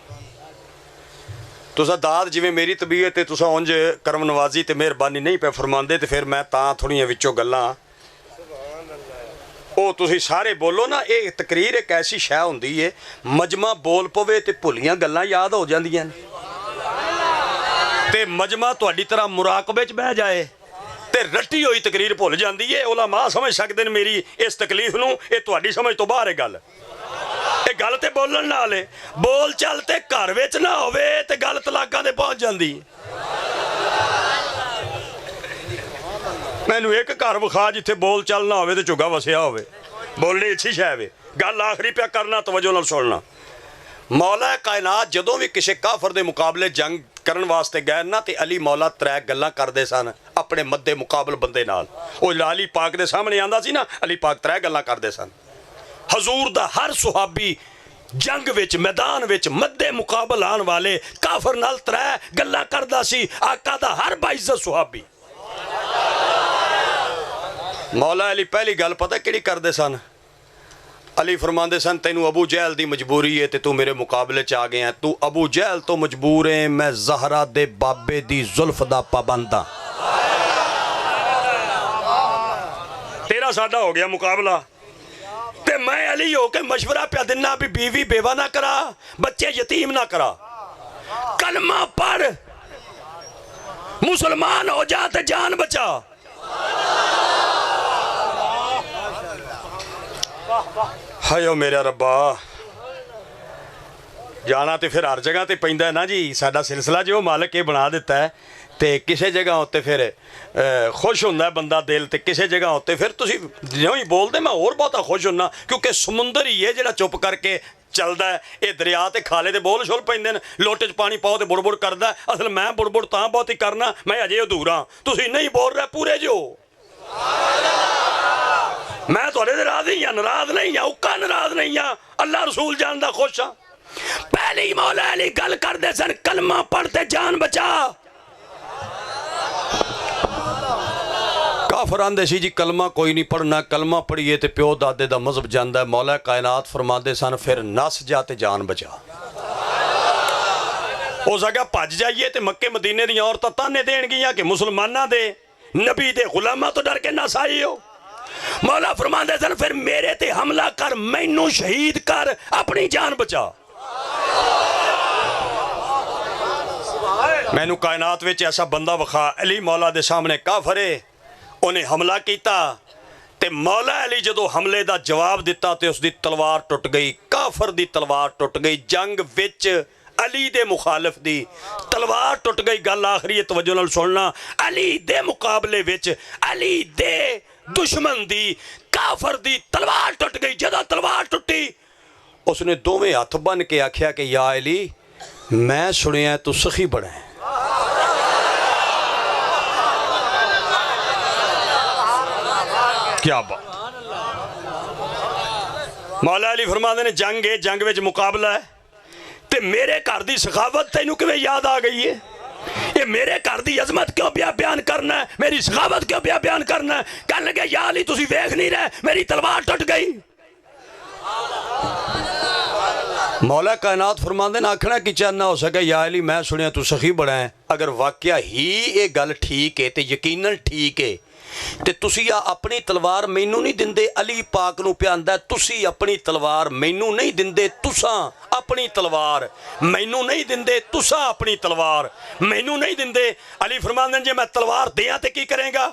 तुसा दाद जिवें मेरी तबीयत है तुसा उंज करम नवाजी ते मेहरबानी नहीं पे फरमांदे ते फिर मैं तां थोड़ियां विचों गल्लां ओ तुसी सारे बोलो ना। ये तकरीर एक ऐसी शै हुंदी है मजमा बोल पवे ते भुलियां गल्लां याद हो जांदियां ते मजमा तुहाडी तरह मुराकबे च बह जाए ते रट्टी होई तकरीर भुल जांदी है। उलमा समझ सकदे ने मेरी इस तकलीफ नूं, ये तुहाडी समझ तो बाहर है गल। ये गल ते बोलन नाल है, बोल चल ते घर विच ना होवे ते गल तलाकां ते पहुंच जांदी। मैनू एक घर विखा जिथे बोल चल ना होवे ते झुग्गा वसिया होवे, बोलनी अच्छी शै वे। गल आखिरी पिया करना, तवज्जो नाल सुनना। मौला कायनात जदों भी किसी काफर दे मुकाबले जंग करन वास्ते गए ना ते अली मौला त्रै गल्लां करदे सन अपने मद्दे मुकाबल बंदे नाल। ओ जिहड़ा अली पाक दे सामने आंदा सी ना, अली पाक त्रै गल्लां करदे सन। हजूर दा हर सुहाबी जंग विच मैदान विच मद्दे मुकाबल आने वाले काफर नाल त्रै गल्लां करदा सी। आका दा हर बाइज़्ज़त सुहाबी। मौला अली पहली गल पता किहड़ी करदे सन? अली फरमांदे सन तैनू अबू जहल दी मजबूरी है ते तू मेरे मुकाबले च आ गया, तू अबू जहल तो मजबूर है, मैं ज़हरा दे बाबे दी जुल्फ दा पाबंद हां। तेरा साडा हो गया मुकाबला ते मैं अली हो के मशवरा पिया दिना भी बीवी बेवा ना करा, बच्चे यतीम ना करा, कलमा पढ़, मुसलमान हो जा ते जान बचा। हायो मेरा रब्बा, जाना तो फिर हर जगह तो पैंदा ना जी। साडा सिलसिला जो मालिक ये बना दिता है तो किसी जगह उत्ते फिर खुश होंदा बंदा दिल, तो किसी जगह उत्ते फिर तुसी जो ही बोलते मैं होर बहुता खुश होना, क्योंकि समुंदर ही है जिहड़ा चुप करके चलदा है। ये दरिया ते खाले दे बोल छुल पैंदे ने, लोटे च पानी पाओ तो बुड़ करदा। असल मैं बुड़ तां बहुत ही करना, मैं अजे अधूरा, तुसी नहीं बोल रहे पूरे जो। मैं तुहाडे ते राज़ी हां, नाराज़ नहीं हां, उक्का नाराज़ नहीं हां, अल्लाह रसूल जानदा खुश हां। पहली मौला अली गल करदे सन कलमा पढ़ते जान बचा। काफर आंदे सी जी कलमा कोई नहीं पढ़ना, कलमा पढ़िए तो प्यो दादे दा मजहब जांदा है। मौला कायनात फरमाते सन फिर नस जा ते जान बचा। हो सका भज जाइए तो मक्के मदीने दी औरतां ताने देणगियां कि मुसलमानां दे नबी दे गुलामां तो डर के नस आई हो। मौला फरमाते सन फिर मेरे ते हमला कर, मैनू शहीद कर, अपनी जान बचा। मैनू कायनात विच ऐसा बंदा विखा अली मौला दे सामने काफर है, उन्हें हमला किया ते मौला अली जदों हमले का जवाब दिता तो उसकी तलवार टुट गई, काफर की तलवार टुट गई। जंग विच अली दे मुखालिफ दी तलवार टुट गई। गल आखरी है, तवज्जो नाल सुनना। अली दे मुकाबले विच अली दे दुश्मन दी काफर दी तलवार टुट गई। जदों तलवार टुटी उसने दोवें हथ बन के आख्या कि या अली मैं सुनिया तू सखी बड़ा है। क्या बात। मौला अली फरमाते ने जंग है, जंग विच मुकाबला है ते मेरे घर की सखावत तैनू किवें याद आ गई है? ये मेरे घर की अजमत क्यों बयान करना है, मेरी सखावत क्यों बयान करना है? कह लगे या अली तुसी वेख नहीं रहे मेरी तलवार टुट गई। मौला कायनात फरमाते ने आखना कि चाहना हो सके या अली मैं सुनिया तू सखी बड़ा है। अगर वाकया ही ये गल ठीक है तो यकीनन ठीक है ते तुसी अपनी तलवार मैनू नहीं दिंदे, अली पाक नू प्यांदा तुसी अपनी तलवार मैनू नहीं दिंदे, तुसा अपनी तलवार मैनू नहीं दिंदे, तुसा अपनी तलवार मैनू नहीं दिंदे। अली फरमांदे जे मैं तलवार दियां ते की करेंगा?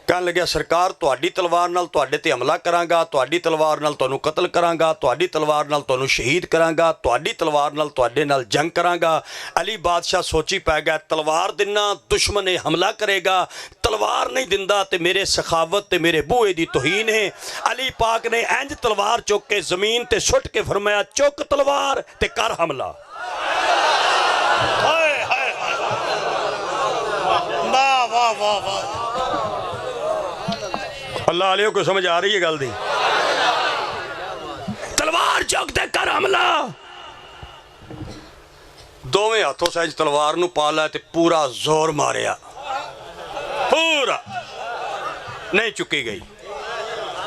कहन लग्या सरकार तुहाडी तलवार नाल तुहाडे ते हमला करांगा, तुहाडी तलवार नाल तुहानू कतल करांगा, तुहाडी तलवार नाल तुहानू शहीद करांगा, तुहाडी तलवार नाल तुहाडे नाल जंग करांगा। अली बादशाह सोची पै गया तलवार दिना दुश्मन हमला करेगा, तलवार नहीं दिंदा ते मेरे सखावत ते मेरे बूहे दी तौहीन है। अली पाक ने इंज तलवार चुक के जमीन ते सुट के फरमाया चुक तलवार ते कर हमला। वाह वाह वाह वाह। अल्लाह आलियो को समझ आ रही है गल दी? तलवार चुकते कर हमला। दोवें हाथों से तलवार नू पा ला ते पूरा जोर मारिया, पूरा नहीं चुकी गई,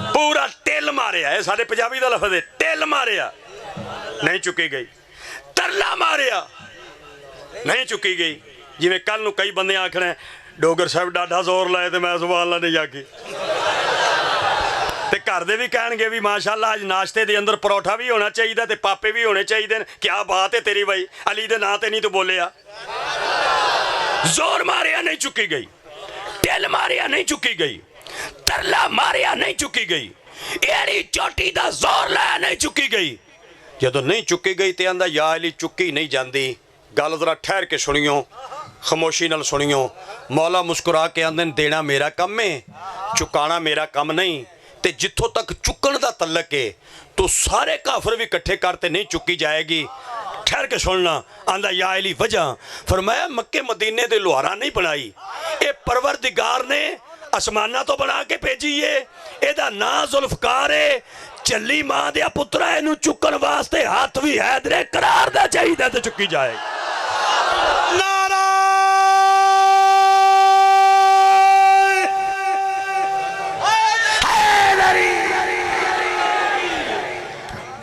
पूरा टिल मारिया। ये साडे पंजाबी दा लफ्ज़ है, टिल मारिया नहीं चुकी गई, तरला मारिया नहीं चुकी गई। जिवें कल नू कई बंदे आखना डोगर साहब डाढा जोर लाए तो मैं सुभान अल्लाह नहीं जागी, ते घर दे भी कहणगे भी माशाअल्लाह अज नाश्ते दे अंदर परौठा भी होना चाहिए ते पापे भी होने चाहिए। क्या बात है तेरी भाई, अली दे नां ते नहीं तो बोलिया। जोर मारिया नहीं चुकी गई, टिल मारिया नहीं चुकी गई, तरला मारिया नहीं चुकी गई, एड़ी चोटी दा जोर लाया नहीं चुकी गई। जदों नहीं चुकी गई ते आंदा या अली चुकी नहीं जाती। गल जरा ठहर के सुनियो, खामोशी नाल सुनियो। मौला मुस्कुरा के आंदे देना मेरा काम है, चुकाना मेरा काम नहीं। ते जिथों तक चुकन का तलक है तो सारे काफर भी इकट्ठे करते नहीं चुकी जाएगी। ठहर के सुनना। आंदा या अली वजह फरमाया मक्के मदीने दे लोहारा नहीं बनाई, ये परवरदिगार ने आसमाना तो बना के भेजी है। एदा नां जुल्फकार है, चली मां दे पुत्रा इनू चुकन वास्ते हाथ भी हैदरे करार दा चाहिए तो चुकी जाएगी। नारा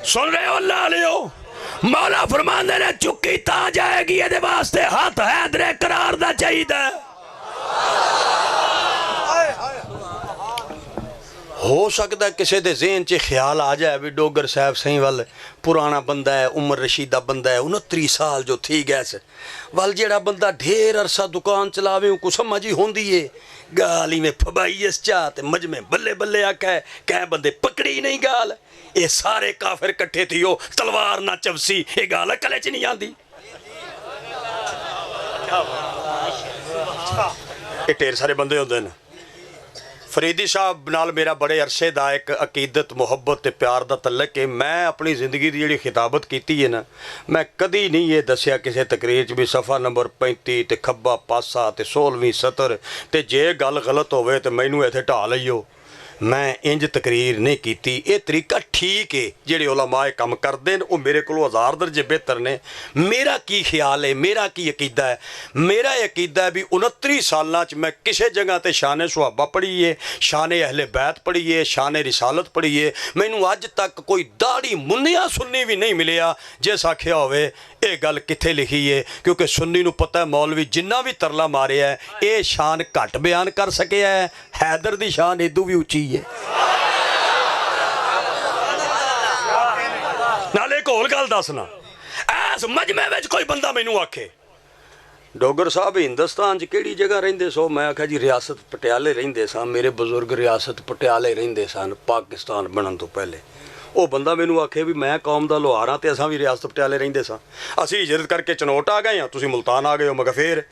सुन रहे हो? अल्लाह आलियो मौला फरमांदे ने चुकी ता जाएगी ये वास्ते हाथ हैदरे करार दा चाहिए। हो सकता किसी के ज़हन च ख्याल आ जाए भी डोगर साहब सही वाल पुराना बंदा है, उम्र रशीदा बंदा है, 69 साल जो थी गैस वाल जेड़ा बंदा ढेर अरसा दुकान चलावे को समझ ही होंदी है। गाली में फबाई इस चाह मज में बल्ले बल्ले आखा है, कह बंदे पकड़ी नहीं गाल। ये सारे काफिर कट्ठे थी हो तलवार ना चवसी, ये गाल कले च नहीं आती। ये ढेर सारे बंदे होंदे ने। फरीदी साहब नाल मेरा बड़े अरसे का एक अकीदत मुहब्बत ते प्यार का तलक है। मैं अपनी जिंदगी की जी खिताबत की है ना, मैं कदी नहीं ये दसिया किसी तकरीर भी सफ़ा नंबर 35 ते खब्बा पासा ते 16वीं सतर ते जे गल गलत होवे तो मैनू इत्थे ढा लईओ। मैं इंज तकरीर नहीं की। ये तरीका ठीक है, जेड़े उलमाए काम करते हैं वो मेरे को हज़ार दर्जे बेहतर ने। मेरा की ख्याल है, मेरा की अकीदा है? मेरा अकीदा है भी 69 साल मैं किसी जगह ते शान सुहाबा पढ़ी है, शान अहले-बैत पढ़ी है, शान रिसालत पढ़ी है। मैनू अज तक कोई दाढ़ी मुन्निया सुन्नी भी नहीं मिलिया जिस आख्या होवे ये गल कित्थे लिखी है। क्योंकि सुन्नी नू पता है मौलवी जिन्ना भी तरला मारिया है ये शान घट बयान कर सके है, हैदर दी शान इदू भी उची है। नाले एक होर गल दसना, ऐस मजमे विच कोई बंदा मैनू आखे ਡੋਗਰ ਸਾਹਿਬ ਹਿੰਦੁਸਤਾਨ 'ਚ ਕਿਹੜੀ ਜਗ੍ਹਾ ਰਹਿੰਦੇ ਸੋ? ਮੈਂ ਆਖਿਆ ਜੀ ਰਿਆਸਤ ਪਟਿਆਲੇ ਰਹਿੰਦੇ ਸਾਂ, ਮੇਰੇ ਬਜ਼ੁਰਗ ਰਿਆਸਤ ਪਟਿਆਲੇ ਰਹਿੰਦੇ ਸਨ ਪਾਕਿਸਤਾਨ ਬਣਨ ਤੋਂ ਪਹਿਲੇ। ਉਹ ਬੰਦਾ ਮੈਨੂੰ ਆਖੇ ਵੀ ਮੈਂ ਕੌਮ ਦਾ ਲੋਹਾਰ ਹਾਂ ਅਤੇ ਅਸਾਂ ਵੀ ਰਿਆਸਤ ਪਟਿਆਲੇ ਰਹਿੰਦੇ ਸਾਂ, ਅਸੀਂ ਹਿਜਰਤ ਕਰਕੇ ਚਨੋਟ ਆ ਗਏ ਹਾਂ, ਤੁਸੀਂ ਮੁਲਤਾਨ ਆ ਗਏ ਹੋ। ਮੈਂ ਕਿਹਾ ਫੇਰ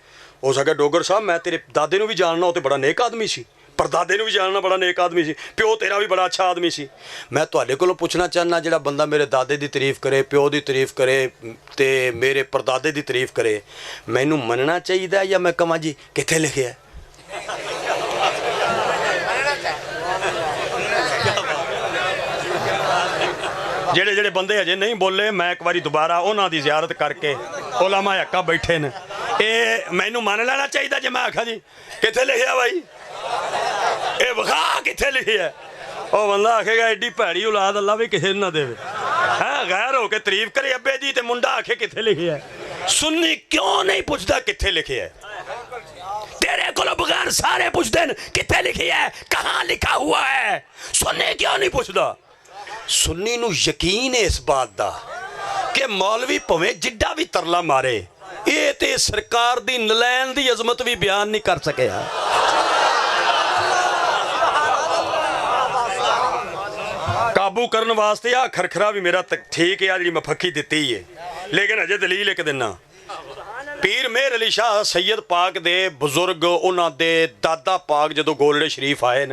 ਹੋ ਸਕਿਆ ਡੋਗਰ ਸਾਹਿਬ ਮੈਂ ਤੇਰੇ ਦਾਦੇ ਨੂੰ ਵੀ ਜਾਣਨਾ, ਉਹ ਤਾਂ ਬੜਾ ਨੇਕ ਆਦਮੀ ਸੀ, ਪਰਦਾਦੇ ਨੂੰ ਵੀ ਜਾਣਨਾ, ਬੜਾ ਨੇਕ ਆਦਮੀ ਸੀ, ਪਿਓ ਤੇਰਾ ਵੀ ਬੜਾ ਅੱਛਾ ਆਦਮੀ ਸੀ। ਮੈਂ ਤੁਹਾਡੇ ਕੋਲੋਂ ਪੁੱਛਣਾ ਚਾਹੁੰਦਾ, ਜਿਹੜਾ ਬੰਦਾ ਮੇਰੇ ਦਾਦੇ ਦੀ ਤਾਰੀਫ ਕਰੇ, ਪਿਓ ਦੀ ਤਾਰੀਫ ਕਰੇ ਅਤੇ ਮੇਰੇ ਪਰਦਾਦੇ ਦੀ ਤਾਰੀਫ ਕਰੇ, ਮੈਨੂੰ ਮੰਨਣਾ ਚਾਹੀਦਾ ਜਾਂ ਮੈਂ ਕਹਾਂ ਜੀ ਕਿੱਥੇ ਲਿਖਿਆ? ਜਿਹੜੇ ਜਿਹੜੇ ਬੰਦੇ ਅਜੇ ਨਹੀਂ ਬੋਲੇ, ਮੈਂ ਇੱਕ ਵਾਰੀ ਦੁਬਾਰਾ ਉਹਨਾਂ ਦੀ ਜ਼ਿਆਰਤ ਕਰਕੇ ਉਲਾਮਾ ਹੱਕਾ ਬੈਠੇ ਨੇ, ਇਹ ਮੈਨੂੰ ਮੰਨ ਲੈਣਾ ਚਾਹੀਦਾ ਜੇ ਮੈਂ ਆਖਾਂ ਜੀ ਕਿੱਥੇ ਲਿਖਿਆ ਬਾਈ, ਇਹ ਵਿਖਾ ਕਿੱਥੇ ਲਿਖਿਆ? ਉਹ ਬੰਦਾ ਆਖੇਗਾ ਐਡੀ ਭੈੜੀ ਔਲਾਦ ਅੱਲਾ ਵੀ ਕਿਸੇ ਨੂੰ ਨਾ ਦੇਵੇ, ਹੈਂ ਗੈਰ ਹੋ ਕੇ ਤਾਰੀਫ ਕਰੇ ਅੱਬੇ ਦੀ, ਤੇ ਮੁੰਡਾ ਆਖੇ ਕਿੱਥੇ ਲਿਖਿਆ? ਸੁੰਨੀ ਕਿਉਂ ਨਹੀਂ ਪੁੱਛਦਾ ਕਿੱਥੇ ਲਿਖਿਆ? तेरे को बगैर सारे पुछते कितने लिखी है, कहाँ लिखा हुआ है, सुन्नी क्यों नहीं पुछदा? सुन्नी नूं यकीन है इस बात दा कि मौलवी भावें जिड्डा भी तरला मारे, ये ते सरकार दी नलैन दी अजमत भी बयान नहीं कर सकिया। काबू करने वास्ते आ खरखरा भी मेरा ठीक है जी मैं फक्की दिती है, लेकिन अजे दलील एक दिना पीर मेहर अली शाह सैयद पाक दे बुजुर्ग उन्हां दे दादा पाक जदों गोलड़े शरीफ आए ने